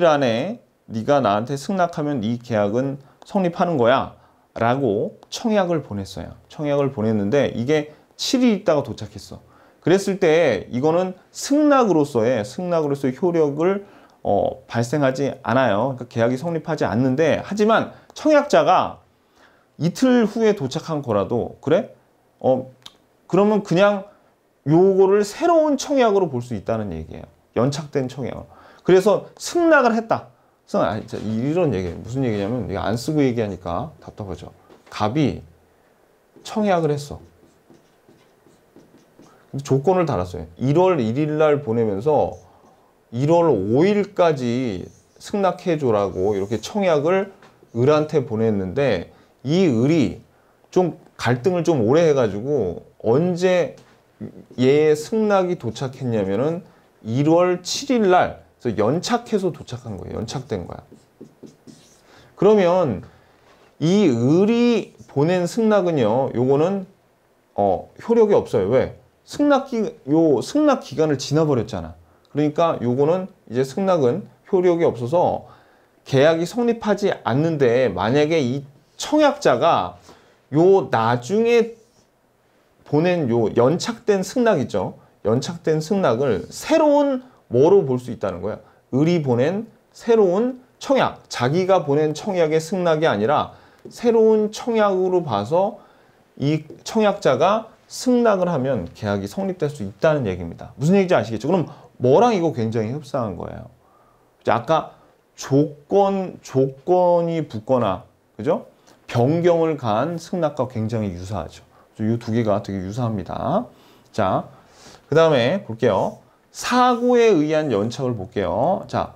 안에 네가 나한테 승낙하면 이 계약은 성립하는 거야 라고 청약을 보냈어요. 청약을 보냈는데 이게 7일 있다가 도착했어. 그랬을 때 이거는 승낙으로서의 효력을 발생하지 않아요. 그러니까 계약이 성립하지 않는데 하지만 청약자가 이틀 후에 도착한 거라도 그래? 그러면 그냥 요거를 새로운 청약으로 볼 수 있다는 얘기예요. 연착된 청약. 그래서 승낙을 했다. 이런 얘기예요. 무슨 얘기냐면 이거 안 쓰고 얘기하니까 답답하죠. 갑이 청약을 했어. 조건을 달았어요. 1월 1일 날 보내면서 1월 5일까지 승낙해줘라고 이렇게 청약을 을한테 보냈는데 이 을이 좀 갈등을 좀 오래 해가지고 언제 얘의 승낙이 도착했냐면은 1월 7일 날 그래서 연착해서 도착한 거예요. 연착된 거야. 그러면 이 을이 보낸 승낙은요. 요거는 효력이 없어요. 왜? 승낙 기간을 지나버렸잖아. 그러니까 요거는 이제 승낙은 효력이 없어서 계약이 성립하지 않는데 만약에 이 청약자가 요 나중에 보낸 요 연착된 승낙이죠. 연착된 승낙을 새로운 뭐로 볼 수 있다는 거야. 을이 보낸 새로운 청약. 자기가 보낸 청약의 승낙이 아니라 새로운 청약으로 봐서 이 청약자가 승낙을 하면 계약이 성립될 수 있다는 얘기입니다. 무슨 얘기인지 아시겠죠? 그럼 뭐랑 이거 굉장히 흡사한 거예요. 아까 조건이 붙거나, 그죠? 변경을 가한 승낙과 굉장히 유사하죠. 이 두 개가 되게 유사합니다. 자, 그 다음에 볼게요. 사고에 의한 연착을 볼게요. 자,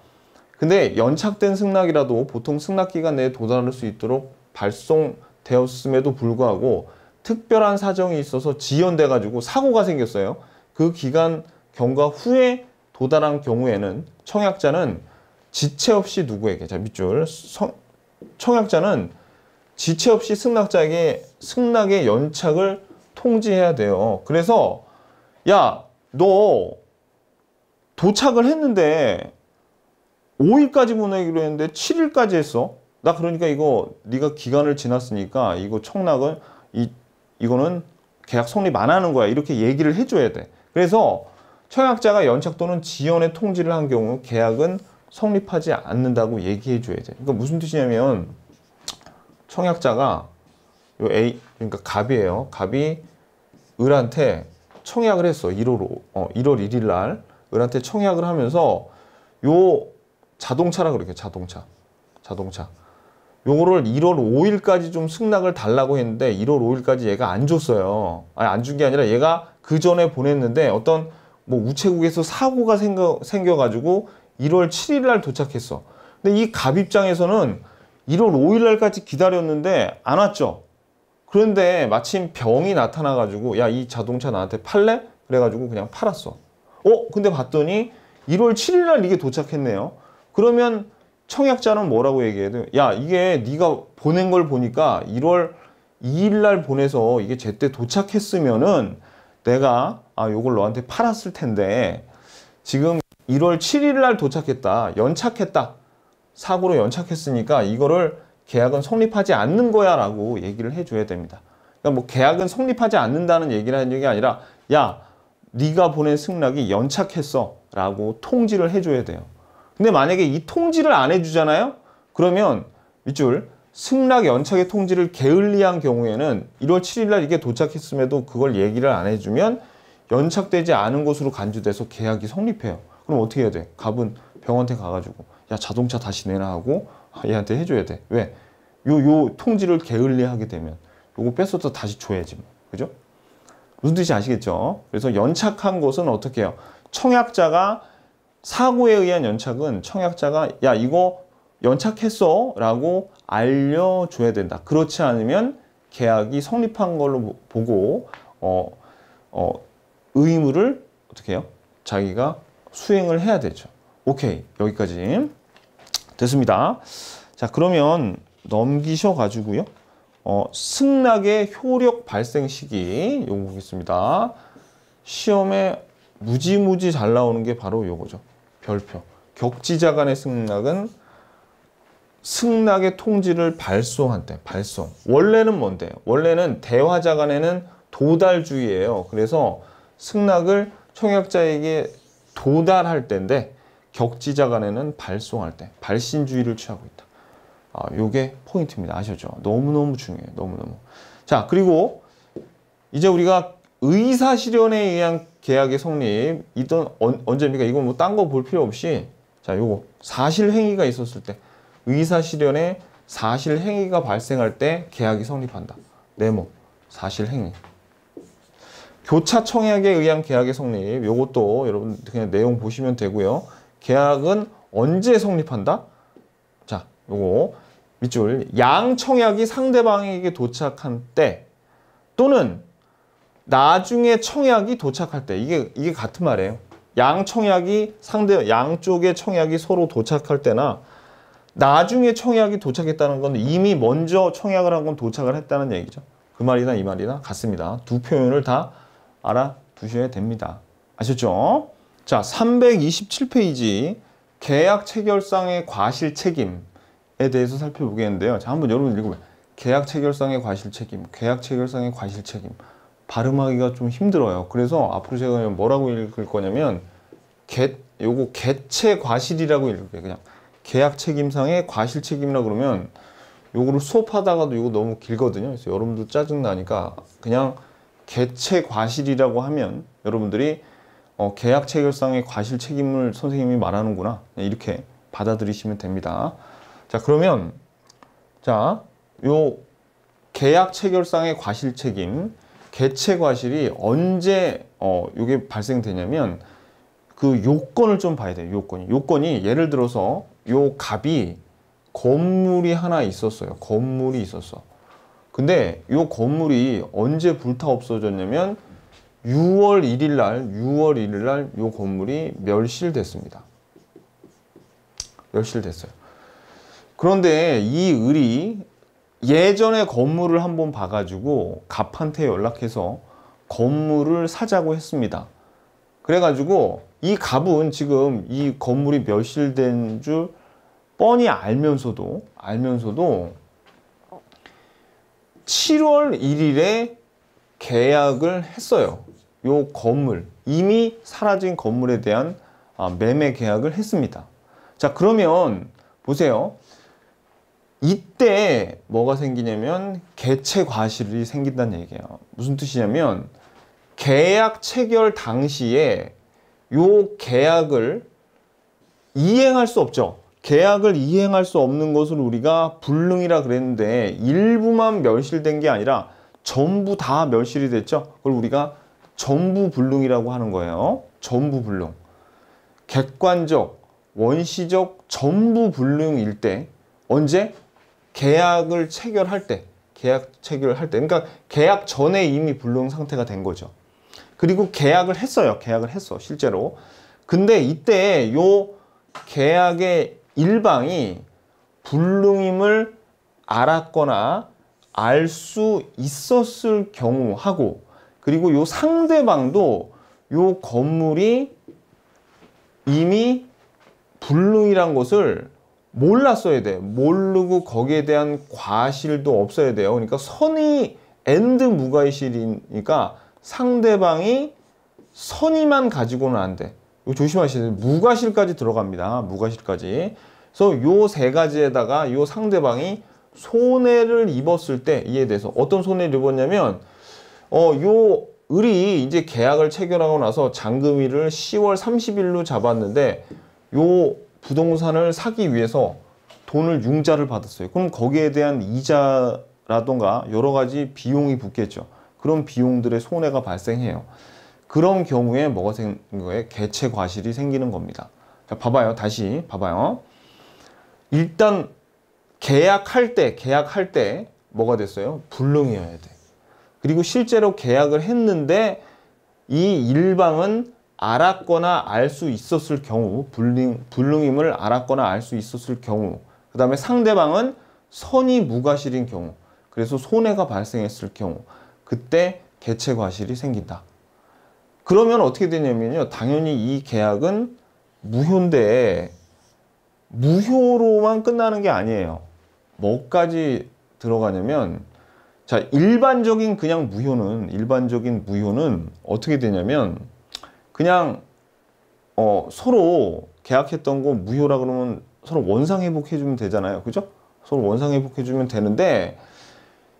근데 연착된 승낙이라도 보통 승낙기간 내에 도달할 수 있도록 발송되었음에도 불구하고 특별한 사정이 있어서 지연돼 가지고 사고가 생겼어요. 그 기간 경과 후에 도달한 경우에는 청약자는 지체 없이 누구에게, 자 밑줄, 청약자는 지체 없이 승낙자에게 승낙의 연착을 통지해야 돼요. 그래서 야, 너 도착을 했는데 5일까지 보내기로 했는데 7일까지 했어. 나 그러니까 이거 네가 기간을 지났으니까 이거 청락은 이거는 계약 성립 안 하는 거야. 이렇게 얘기를 해줘야 돼. 그래서 청약자가 연착 또는 지연의 통지를 한 경우 계약은 성립하지 않는다고 얘기해 줘야 돼. 그러니까 무슨 뜻이냐면 청약자가 요 A, 그러니까 갑이에요. 갑이 을한테 청약을 했어. 1월 1일 날 을한테 청약을 하면서 요 자동차라 그럴게요. 자동차. 요거를 1월 5일까지 좀 승낙을 달라고 했는데 1월 5일까지 얘가 안 줬어요. 아니, 안 준 게 아니라 얘가 그 전에 보냈는데 어떤 뭐 우체국에서 사고가 생겨가지고 1월 7일 날 도착했어. 근데 이 갑 입장에서는 1월 5일 날까지 기다렸는데 안 왔죠. 그런데 마침 병이 나타나가지고 야, 이 자동차 나한테 팔래? 그래가지고 그냥 팔았어. 근데 봤더니 1월 7일 날 이게 도착했네요. 그러면 청약자는 뭐라고 얘기해야 돼요? 야, 이게 네가 보낸 걸 보니까 1월 2일 날 보내서 이게 제때 도착했으면은 내가 요걸 너한테 팔았을 텐데 지금 1월 7일 날 도착했다. 연착했다. 사고로 연착했으니까 이거를 계약은 성립하지 않는 거야 라고 얘기를 해줘야 됩니다. 그러니까 뭐 계약은 성립하지 않는다는 얘기를 하는 게 아니라 야, 네가 보낸 승낙이 연착했어 라고 통지를 해줘야 돼요. 근데 만약에 이 통지를 안 해주잖아요? 그러면 밑줄 승낙 연착의 통지를 게을리한 경우에는 1월 7일 날 이게 도착했음에도 그걸 얘기를 안 해주면 연착되지 않은 것으로 간주돼서 계약이 성립해요. 그럼 어떻게 해야 돼? 갑은 병원한테 가가지고 야 자동차 다시 내놔 하고 얘한테 해줘야 돼. 왜? 요 통지를 게을리하게 되면 요거 뺏어서 다시 줘야지 뭐. 그죠? 무슨 뜻인지 아시겠죠? 그래서 연착한 것은 어떻게 해요? 청약자가 사고에 의한 연착은 청약자가 야 이거 연착했어 라고 알려줘야 된다. 그렇지 않으면 계약이 성립한 걸로 보고 의무를 어떻게 해요? 자기가 수행을 해야 되죠. 오케이, 여기까지 됐습니다. 자, 그러면 넘기셔 가지고요. 승낙의 효력 발생 시기 요거 보겠습니다. 시험에 무지무지 잘 나오는 게 바로 요거죠. 별표. 격지자 간의 승낙은 승낙의 통지를 발송한 때, 발송. 원래는 뭔데요? 원래는 대화자 간에는 도달주의예요. 그래서 승낙을 청약자에게 도달할 때인데 격지자 간에는 발송할 때, 발신주의를 취하고 있다. 요게 포인트입니다. 아셨죠? 너무너무 중요해요. 너무너무. 자, 그리고 이제 우리가 의사실현에 의한 계약의 성립, 이건 언제입니까? 이건 뭐 딴 거 볼 필요 없이, 자, 요거 사실행위가 있었을 때, 의사실현에 사실행위가 발생할 때 계약이 성립한다. 네모, 사실행위. 교차 청약에 의한 계약의 성립, 요것도 여러분 그냥 내용 보시면 되고요. 계약은 언제 성립한다? 자, 요거 밑줄, 양청약이 상대방에게 도착한 때 또는 나중에 청약이 도착할 때, 이게 같은 말이에요. 양청약이 양쪽의 청약이 서로 도착할 때나 나중에 청약이 도착했다는 건 이미 먼저 청약을 한 건 도착을 했다는 얘기죠. 그 말이나 이 말이나 같습니다. 두 표현을 다 알아두셔야 됩니다. 아셨죠? 자, 327페이지 계약 체결상의 과실 책임에 대해서 살펴보겠는데요. 자, 한번 여러분 읽어봐요. 계약 체결상의 과실 책임, 계약 체결상의 과실 책임. 발음하기가 좀 힘들어요. 그래서 앞으로 제가 뭐라고 읽을 거냐면 요거 개체 과실이라고 읽을게요. 그냥 계약 책임상의 과실 책임이라 그러면 요거를 수업하다가도 이거 너무 길거든요. 그래서 여러분들 짜증나니까 그냥 개체 과실이라고 하면 여러분들이 계약 체결상의 과실 책임을 선생님이 말하는구나 이렇게 받아들이시면 됩니다. 자, 그러면 자, 요 계약 체결상의 과실 책임, 개체 과실이 언제 요게 발생되냐면 그 요건을 좀 봐야 돼요. 요건이 예를 들어서 요 갑이 건물이 하나 있었어요. 건물이 있었어. 근데 요 건물이 언제 불타 없어졌냐면 6월 1일 날 요 건물이 멸실됐습니다. 멸실됐어요. 그런데 이 을이 예전에 건물을 한번 봐가지고 갑한테 연락해서 건물을 사자고 했습니다. 그래가지고 이 갑은 지금 이 건물이 멸실된 줄 뻔히 알면서도 7월 1일에 계약을 했어요. 요 건물, 이미 사라진 건물에 대한 매매 계약을 했습니다. 자, 그러면 보세요. 이때 뭐가 생기냐면 개체 과실이 생긴다는 얘기예요. 무슨 뜻이냐면 계약 체결 당시에 요 계약을 이행할 수 없죠. 계약을 이행할 수 없는 것을 우리가 불능이라 그랬는데 일부만 멸실된 게 아니라 전부 다 멸실이 됐죠. 그걸 우리가 전부 불능이라고 하는 거예요. 전부 불능. 객관적, 원시적 전부 불능일 때 언제? 계약을 체결할 때. 그러니까 계약 전에 이미 불능 상태가 된 거죠. 그리고 계약을 했어요. 실제로. 근데 이때 요 계약의 일방이 불능임을 알았거나 알 수 있었을 경우하고, 그리고 요 상대방도 요 건물이 이미 불능이란 것을 몰랐어야 돼요. 모르고 거기에 대한 과실도 없어야 돼요. 그러니까 선의 앤드 무과실이니까 상대방이 선의만 가지고는 안 돼. 이거 조심하셔야 돼요. 무과실까지 들어갑니다. 무과실까지. 그래서 요 세 가지에다가 요 상대방이 손해를 입었을 때 이에 대해서 어떤 손해를 입었냐면 요 을이 이제 계약을 체결하고 나서 잔금일을 10월 30일로 잡았는데 요 부동산을 사기 위해서 돈을 융자를 받았어요. 그럼 거기에 대한 이자라던가 여러 가지 비용이 붙겠죠. 그런 비용들의 손해가 발생해요. 그런 경우에 뭐가 생긴 거예요? 개체 과실이 생기는 겁니다. 자, 봐봐요. 다시 봐봐요. 일단 계약할 때 뭐가 됐어요? 불능이어야 돼. 그리고 실제로 계약을 했는데 이 일방은 알았거나 알 수 있었을 경우, 불능임을 알았거나 알 수 있었을 경우, 그 다음에 상대방은 선의 무과실인 경우, 그래서 손해가 발생했을 경우, 그때 개체 과실이 생긴다. 그러면 어떻게 되냐면요. 당연히 이 계약은 무효인데 무효로만 끝나는 게 아니에요. 뭐까지 들어가냐면 자, 일반적인 무효는 어떻게 되냐면 그냥 서로 계약했던 거 무효라 그러면 서로 원상회복해 주면 되잖아요. 그죠? 서로 원상회복해 주면 되는데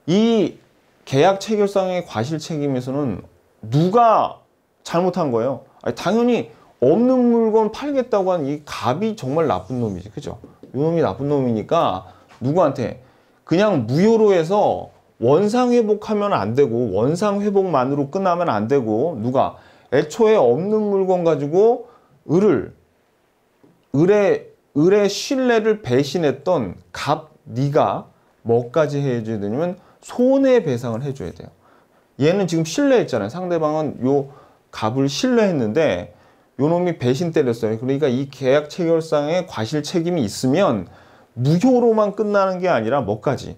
이 계약 체결상의 과실 책임에서는 누가 잘못한 거예요? 아니, 당연히 없는 물건 팔겠다고 한 이 갑이 정말 나쁜 놈이지. 그죠? 이 놈이 나쁜 놈이니까 누구한테 그냥 무효로 해서 원상회복하면 안 되고 원상회복만으로 끝나면 안 되고 누가 애초에 없는 물건 가지고 을의 신뢰를 배신했던 갑 네가 뭐까지 해줘야 되냐면 손해배상을 해줘야 돼요. 얘는 지금 신뢰했잖아요. 상대방은 요 갑을 신뢰했는데 요 놈이 배신 때렸어요. 그러니까 이 계약 체결상의 과실 책임이 있으면 무효로만 끝나는 게 아니라 뭐까지?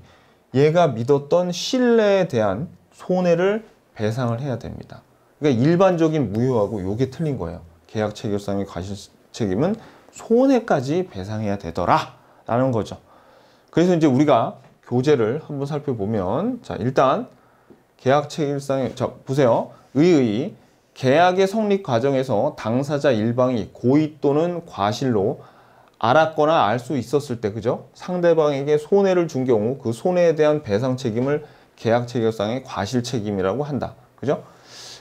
얘가 믿었던 신뢰에 대한 손해를 배상을 해야 됩니다. 그러니까 일반적인 무효하고 요게 틀린 거예요. 계약 체결상의 과실 책임은 손해까지 배상해야 되더라 라는 거죠. 그래서 이제 우리가 교재를 한번 살펴보면 자, 일단 계약 체결상의 자, 보세요. 의의 계약의 성립 과정에서 당사자 일방이 고의 또는 과실로 알았거나 알 수 있었을 때, 그죠? 상대방에게 손해를 준 경우 그 손해에 대한 배상 책임을 계약 체결상의 과실 책임이라고 한다. 그죠?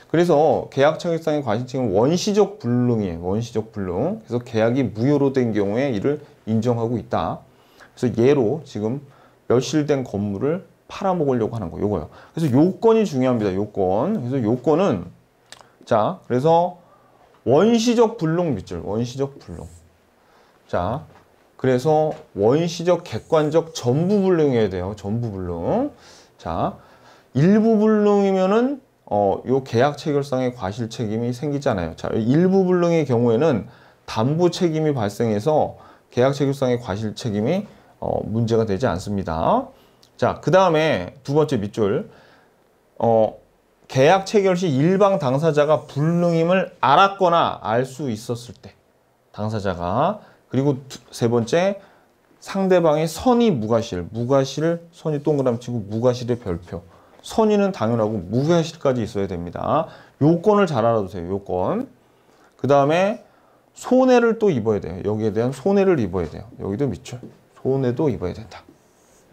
그래서 계약 체결상의 과실 책임은 원시적 불능이에요. 원시적 불능. 그래서 계약이 무효로 된 경우에 이를 인정하고 있다. 그래서 예로 지금 멸실된 건물을 팔아먹으려고 하는 거, 요거요. 그래서 요건이 중요합니다. 요건. 그래서 요건은 자, 그래서 원시적 불능 밑줄, 원시적 불능. 자, 그래서 원시적 객관적 전부 불능이어야 돼요. 전부 불능. 자, 일부 불능이면은 요 계약 체결상의 과실 책임이 생기잖아요. 자, 일부 불능의 경우에는 담보 책임이 발생해서 계약 체결상의 과실 책임이 문제가 되지 않습니다. 자, 그 다음에 두 번째 밑줄. 계약 체결 시 일방 당사자가 불능임을 알았거나 알 수 있었을 때 당사자가 그리고 세 번째 상대방의 선의 무과실 선의 동그라미 치고 무과실의 별표 선의는 당연하고 무과실까지 있어야 됩니다. 요건을 잘 알아두세요. 요건 그 다음에 손해를 또 입어야 돼요. 여기에 대한 손해를 입어야 돼요. 여기도 밑줄 손해도 입어야 된다.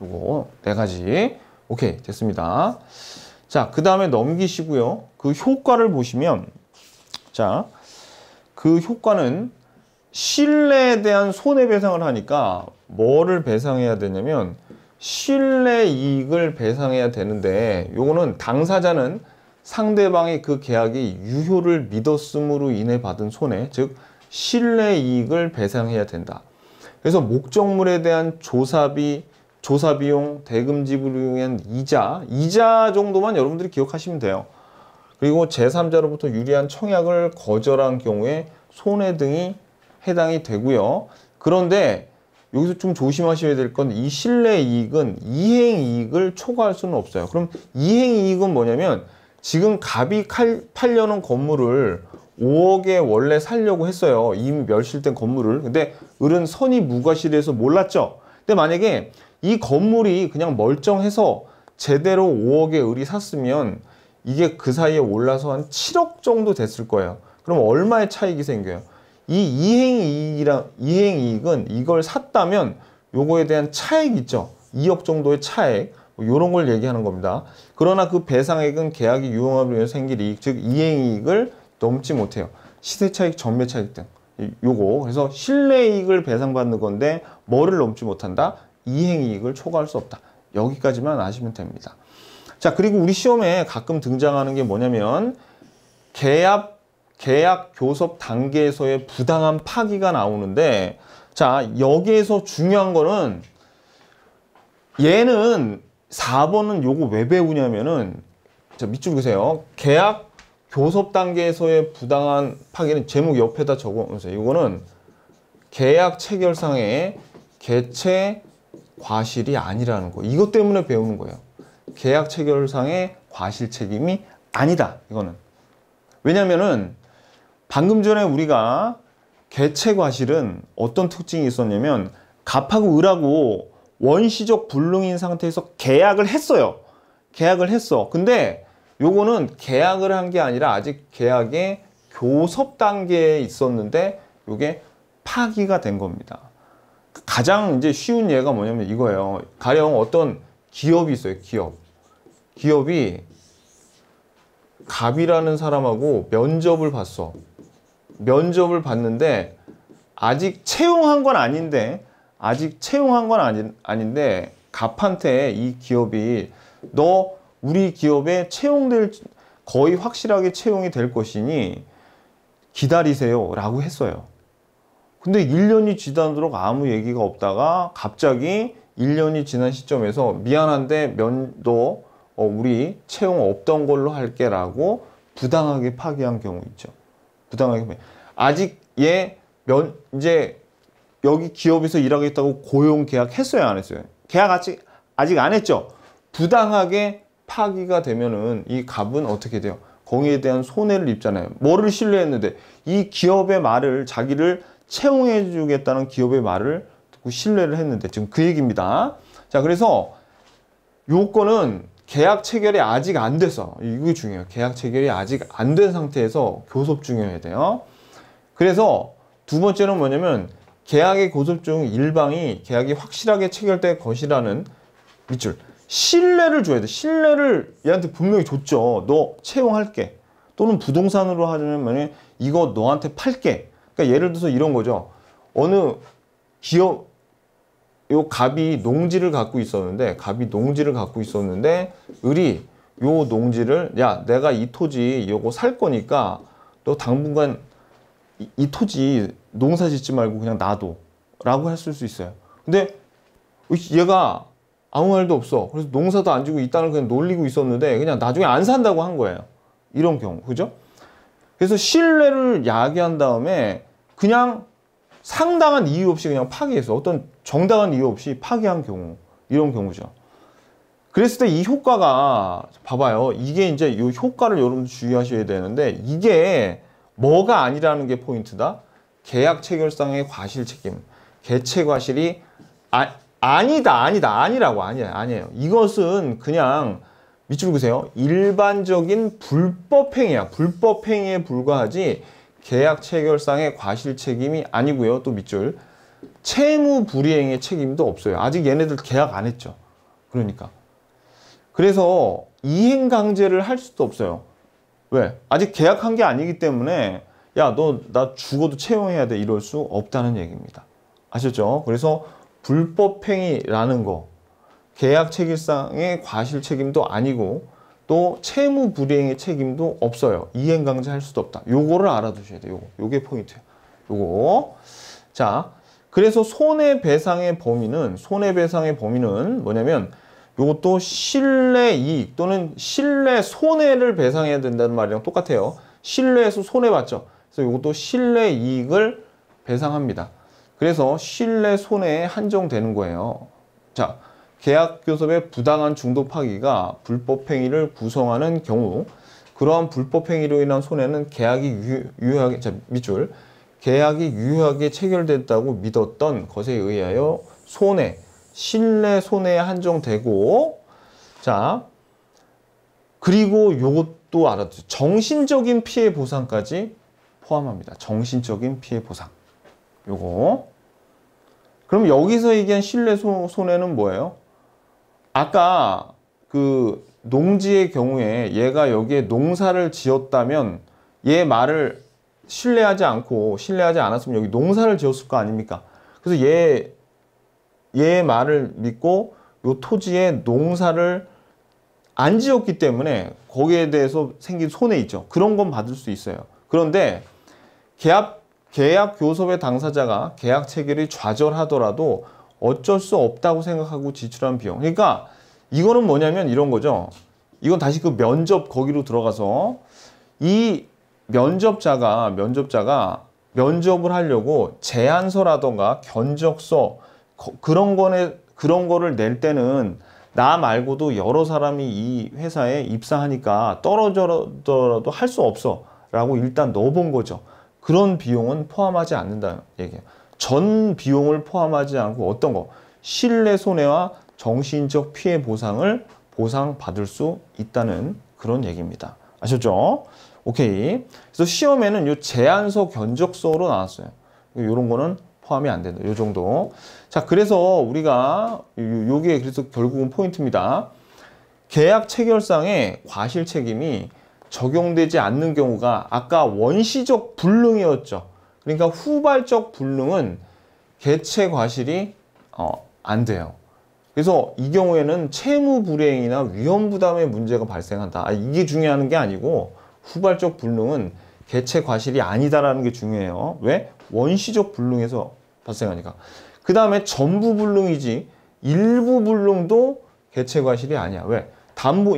요거 네 가지 오케이 됐습니다. 자, 그 다음에 넘기시고요. 그 효과를 보시면 자, 그 효과는 신뢰에 대한 손해배상을 하니까 뭐를 배상해야 되냐면 신뢰 이익을 배상해야 되는데 요거는 당사자는 상대방의 그 계약이 유효를 믿었음으로 인해 받은 손해, 즉 신뢰 이익을 배상해야 된다. 그래서 목적물에 대한 조사비용, 대금 지불을 위한 이자 정도만 여러분들이 기억하시면 돼요. 그리고 제3자로부터 유리한 청약을 거절한 경우에 손해 등이 해당이 되고요. 그런데 여기서 좀 조심하셔야 될 건 이 신뢰 이익은 이행 이익을 초과할 수는 없어요. 그럼 이행 이익은 뭐냐면 지금 갑이 팔려는 건물을 5억에 원래 살려고 했어요. 이미 멸실된 건물을. 근데 을은 선의 무과실에서 몰랐죠. 근데 만약에 이 건물이 그냥 멀쩡해서 제대로 5억에 을이 샀으면 이게 그 사이에 올라서 한 7억 정도 됐을 거예요. 그럼 얼마의 차익이 생겨요? 이 이행이익은 이걸 샀다면 요거에 대한 차익 있죠. 2억 정도의 차익, 요런 걸 얘기하는 겁니다. 그러나 그 배상액은 계약이 유효함으로 인해서 생길 이익, 즉 이행이익을 넘지 못해요. 시세차익, 전매차익 등. 요거 그래서 실내이익을 배상받는 건데 뭐를 넘지 못한다? 이행이익을 초과할 수 없다. 여기까지만 아시면 됩니다. 자, 그리고 우리 시험에 가끔 등장하는 게 뭐냐면 계약 교섭 단계에서의 부당한 파기가 나오는데, 자, 여기에서 중요한 거는 얘는 4번은 요거 왜 배우냐면은, 자, 밑줄 그세요. 계약 교섭 단계에서의 부당한 파기는 제목 옆에다 적어놓으세요. 이거는 계약 체결상의 개체 과실이 아니라는 거. 이것 때문에 배우는 거예요. 계약 체결상의 과실 책임이 아니다. 이거는. 왜냐면은 방금 전에 우리가 개체 과실은 어떤 특징이 있었냐면 갑하고 을하고 원시적 불능인 상태에서 계약을 했어요. 계약을 했어. 근데 요거는 계약을 한 게 아니라 아직 계약의 교섭 단계에 있었는데 요게 파기가 된 겁니다. 가장 이제 쉬운 예가 뭐냐면 이거예요. 가령 어떤 기업이 있어요. 기업이 갑이라는 사람하고 면접을 봤어. 면접을 봤는데 아직 채용한 건 아닌데 갑한테 이 기업이 너 우리 기업에 거의 확실하게 채용이 될 것이니 기다리세요 라고 했어요. 근데 1년이 지나도록 아무 얘기가 없다가 갑자기 1년이 지난 시점에서 미안한데 너 우리 채용 없던 걸로 할게 라고 부당하게 파기한 경우 있죠. 부당하게 아직 이제 여기 기업에서 일하겠다고 고용 계약 했어요, 안 했어요? 계약 아직 안 했죠. 부당하게 파기가 되면은 이 갑은 어떻게 돼요? 거기에 대한 손해를 입잖아요. 뭐를 신뢰했는데 이 기업의 말을 자기를 채용해 주겠다는 기업의 말을 듣고 신뢰를 했는데 지금 그 얘기입니다. 자, 그래서 요건은 계약 체결이 아직 안 돼서 이게 중요해요. 계약 체결이 아직 안 된 상태에서 교섭 중요해야 돼요. 그래서 두 번째는 뭐냐면 계약의 교섭 중 일방이 계약이 확실하게 체결될 것이라는 밑줄 신뢰를 줘야 돼. 신뢰를 얘한테 분명히 줬죠. 너 채용할게. 또는 부동산으로 하자면 이거 너한테 팔게. 그러니까 예를 들어서 이런 거죠. 어느 기업 요 갑이 농지를 갖고 있었는데 을이 요 농지를 야 내가 이 토지 요거 살 거니까 너 당분간 이 토지 농사 짓지 말고 그냥 놔둬 라고 했을 수 있어요. 근데 얘가 아무 말도 없어. 그래서 농사도 안 지고 이 땅을 그냥 놀리고 있었는데 그냥 나중에 안 산다고 한 거예요. 이런 경우. 그죠? 그래서 신뢰를 야기한 다음에 그냥 상당한 이유 없이 그냥 파기했어. 어떤 정당한 이유 없이 파기한 경우. 이런 경우죠. 그랬을 때 이 효과가 봐봐요. 이게 이제 이 효과를 여러분 주의하셔야 되는데 이게 뭐가 아니라는 게 포인트다. 계약 체결상의 과실 책임. 개체 과실이 아니에요. 이것은 그냥 밑줄 그세요. 일반적인 불법 행위야. 불법 행위에 불과하지 계약 체결상의 과실 책임이 아니고요. 또 밑줄 채무 불이행의 책임도 없어요. 아직 얘네들 계약 안 했죠. 그러니까 그래서 이행 강제를 할 수도 없어요. 왜? 아직 계약한 게 아니기 때문에 야, 너 나 죽어도 채용해야 돼 이럴 수 없다는 얘기입니다. 아셨죠? 그래서 불법 행위라는 거 계약 체결상의 과실 책임도 아니고 또 채무 불이행의 책임도 없어요. 이행 강제할 수도 없다. 요거를 알아두셔야 돼요. 요게 포인트예요. 요거. 자, 그래서 손해배상의 범위는 뭐냐면 요것도 실내이익 또는 실내손해를 배상해야 된다는 말이랑 똑같아요. 실내에서 손해봤죠. 그래서 요것도 실내이익을 배상합니다. 그래서 실내손해에 한정되는 거예요. 자, 계약교섭의 부당한 중도 파기가 불법행위를 구성하는 경우 그러한 불법행위로 인한 손해는 계약이 유효하게, 자, 밑줄 계약이 유효하게 체결됐다고 믿었던 것에 의하여 실내 손해에 한정되고 자 그리고 요것도 알아두세요. 정신적인 피해 보상까지 포함합니다. 정신적인 피해 보상. 요거. 그럼 여기서 얘기한 실내 손해는 뭐예요? 아까 그 농지의 경우에 얘가 여기에 농사를 지었다면 얘 말을 신뢰하지 않았으면 여기 농사를 지었을 거 아닙니까? 그래서 얘 말을 믿고 요 토지에 농사를 안 지었기 때문에 거기에 대해서 생긴 손해 있죠. 그런 건 받을 수 있어요. 그런데 계약 교섭의 당사자가 계약 체결이 좌절하더라도 어쩔 수 없다고 생각하고 지출한 비용. 그러니까 이거는 뭐냐면 이런 거죠. 이건 다시 그 면접 거기로 들어가서 이 면접자가 면접을 하려고 제안서라던가 견적서 그런 거를 낼 때는 나 말고도 여러 사람이 이 회사에 입사하니까 떨어져더라도 할 수 없어 라고 일단 넣어본 거죠. 그런 비용은 포함하지 않는다는 얘기예요. 전 비용을 포함하지 않고 어떤 거? 신뢰 손해와 정신적 피해 보상을 보상받을 수 있다는 그런 얘기입니다. 아셨죠? 오케이. 그래서 시험에는 요 제안서 견적서로 나왔어요. 요런 거는 포함이 안 된다. 요 정도. 자, 그래서 우리가 요게 그래서 결국은 포인트입니다. 계약 체결상의 과실 책임이 적용되지 않는 경우가 아까 원시적 불능이었죠. 그러니까 후발적 불능은 개체 과실이 안 돼요. 그래서 이 경우에는 채무 불이행이나 위험 부담의 문제가 발생한다. 이게 중요한 게 아니고 후발적 불능은 개체 과실이 아니다라는 게 중요해요. 왜? 원시적 불능에서 발생하니까. 그 다음에 전부 불능이지 일부 불능도 개체 과실이 아니야. 왜?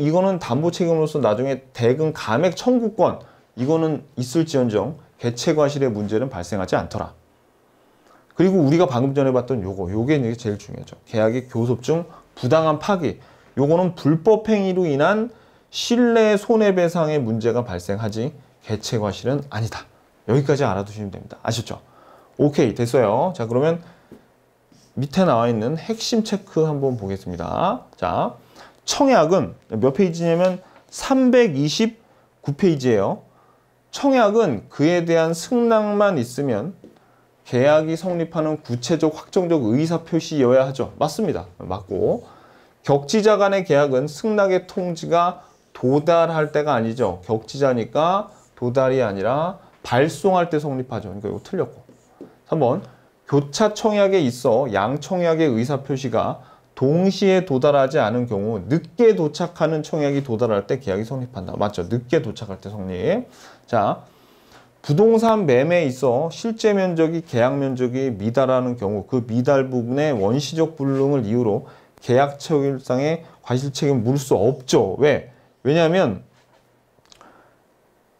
이거는 담보 책임으로서 나중에 대금 감액 청구권 이거는 있을지언정 개체 과실의 문제는 발생하지 않더라. 그리고 우리가 방금 전에 봤던 요게 제일 중요하죠. 계약의 교섭 중 부당한 파기. 요거는 불법 행위로 인한 신뢰 손해배상의 문제가 발생하지 개체 과실은 아니다. 여기까지 알아두시면 됩니다. 아셨죠? 오케이, 됐어요. 자, 그러면 밑에 나와 있는 핵심 체크 한번 보겠습니다. 자, 청약은 몇 페이지냐면 329페이지예요. 청약은 그에 대한 승낙만 있으면 계약이 성립하는 구체적 확정적 의사표시여야 하죠. 맞습니다. 맞고, 격지자 간의 계약은 승낙의 통지가 도달할 때가 아니죠. 격지자니까 도달이 아니라 발송할 때 성립하죠. 그러니까 이거 틀렸고. 3번, 교차 청약에 있어 양 청약의 의사표시가 동시에 도달하지 않은 경우 늦게 도착하는 청약이 도달할 때 계약이 성립한다. 맞죠? 늦게 도착할 때 성립. 자, 부동산 매매에 있어 실제 면적이 계약 면적이 미달하는 경우 그 미달 부분의 원시적 불능을 이유로 계약 체결상의 과실 책임을 물을 수 없죠. 왜? 왜냐하면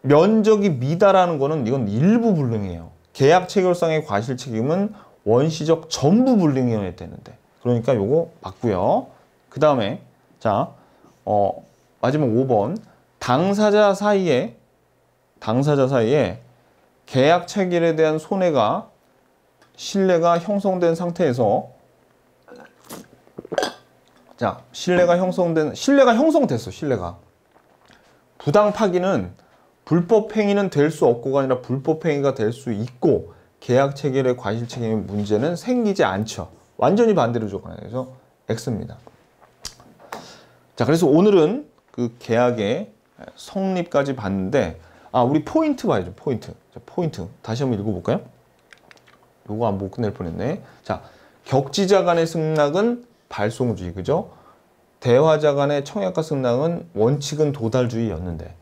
면적이 미달하는 거는 이건 일부 불능이에요. 계약 체결상의 과실 책임은 원시적 전부 불능이어야 되는데. 그러니까 요거 맞고요. 그 다음에 자, 마지막 5번 당사자 사이에 계약 체결에 대한 손해가 신뢰가 형성된 상태에서 자, 신뢰가 형성됐어. 신뢰가 부당 파기는 불법 행위는 될 수 없고가 아니라 불법 행위가 될 수 있고 계약 체결의 과실 책임의 문제는 생기지 않죠. 완전히 반대로 조건해요. 그래서 X입니다. 자, 그래서 오늘은 그 계약의 성립까지 봤는데, 우리 포인트 봐야죠. 포인트. 자, 포인트. 다시 한번 읽어볼까요? 요거 안 보고 끝낼 뻔했네. 자, 격지자 간의 승낙은 발송주의, 그죠? 대화자 간의 청약과 승낙은 원칙은 도달주의였는데,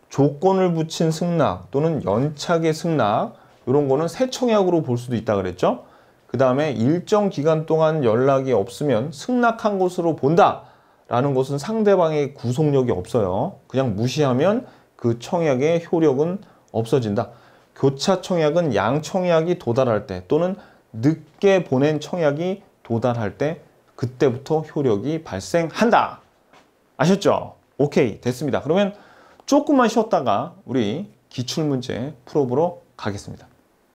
조건을 붙인 승낙 또는 연착의 승낙, 이런 거는 새 청약으로 볼 수도 있다 그랬죠? 그 다음에 일정 기간 동안 연락이 없으면 승낙한 것으로 본다 라는 것은 상대방의 구속력이 없어요. 그냥 무시하면 그 청약의 효력은 없어진다. 교차 청약은 양 청약이 도달할 때 또는 늦게 보낸 청약이 도달할 때 그때부터 효력이 발생한다. 아셨죠? 오케이, 됐습니다. 그러면 조금만 쉬었다가 우리 기출문제 풀어보러 가겠습니다.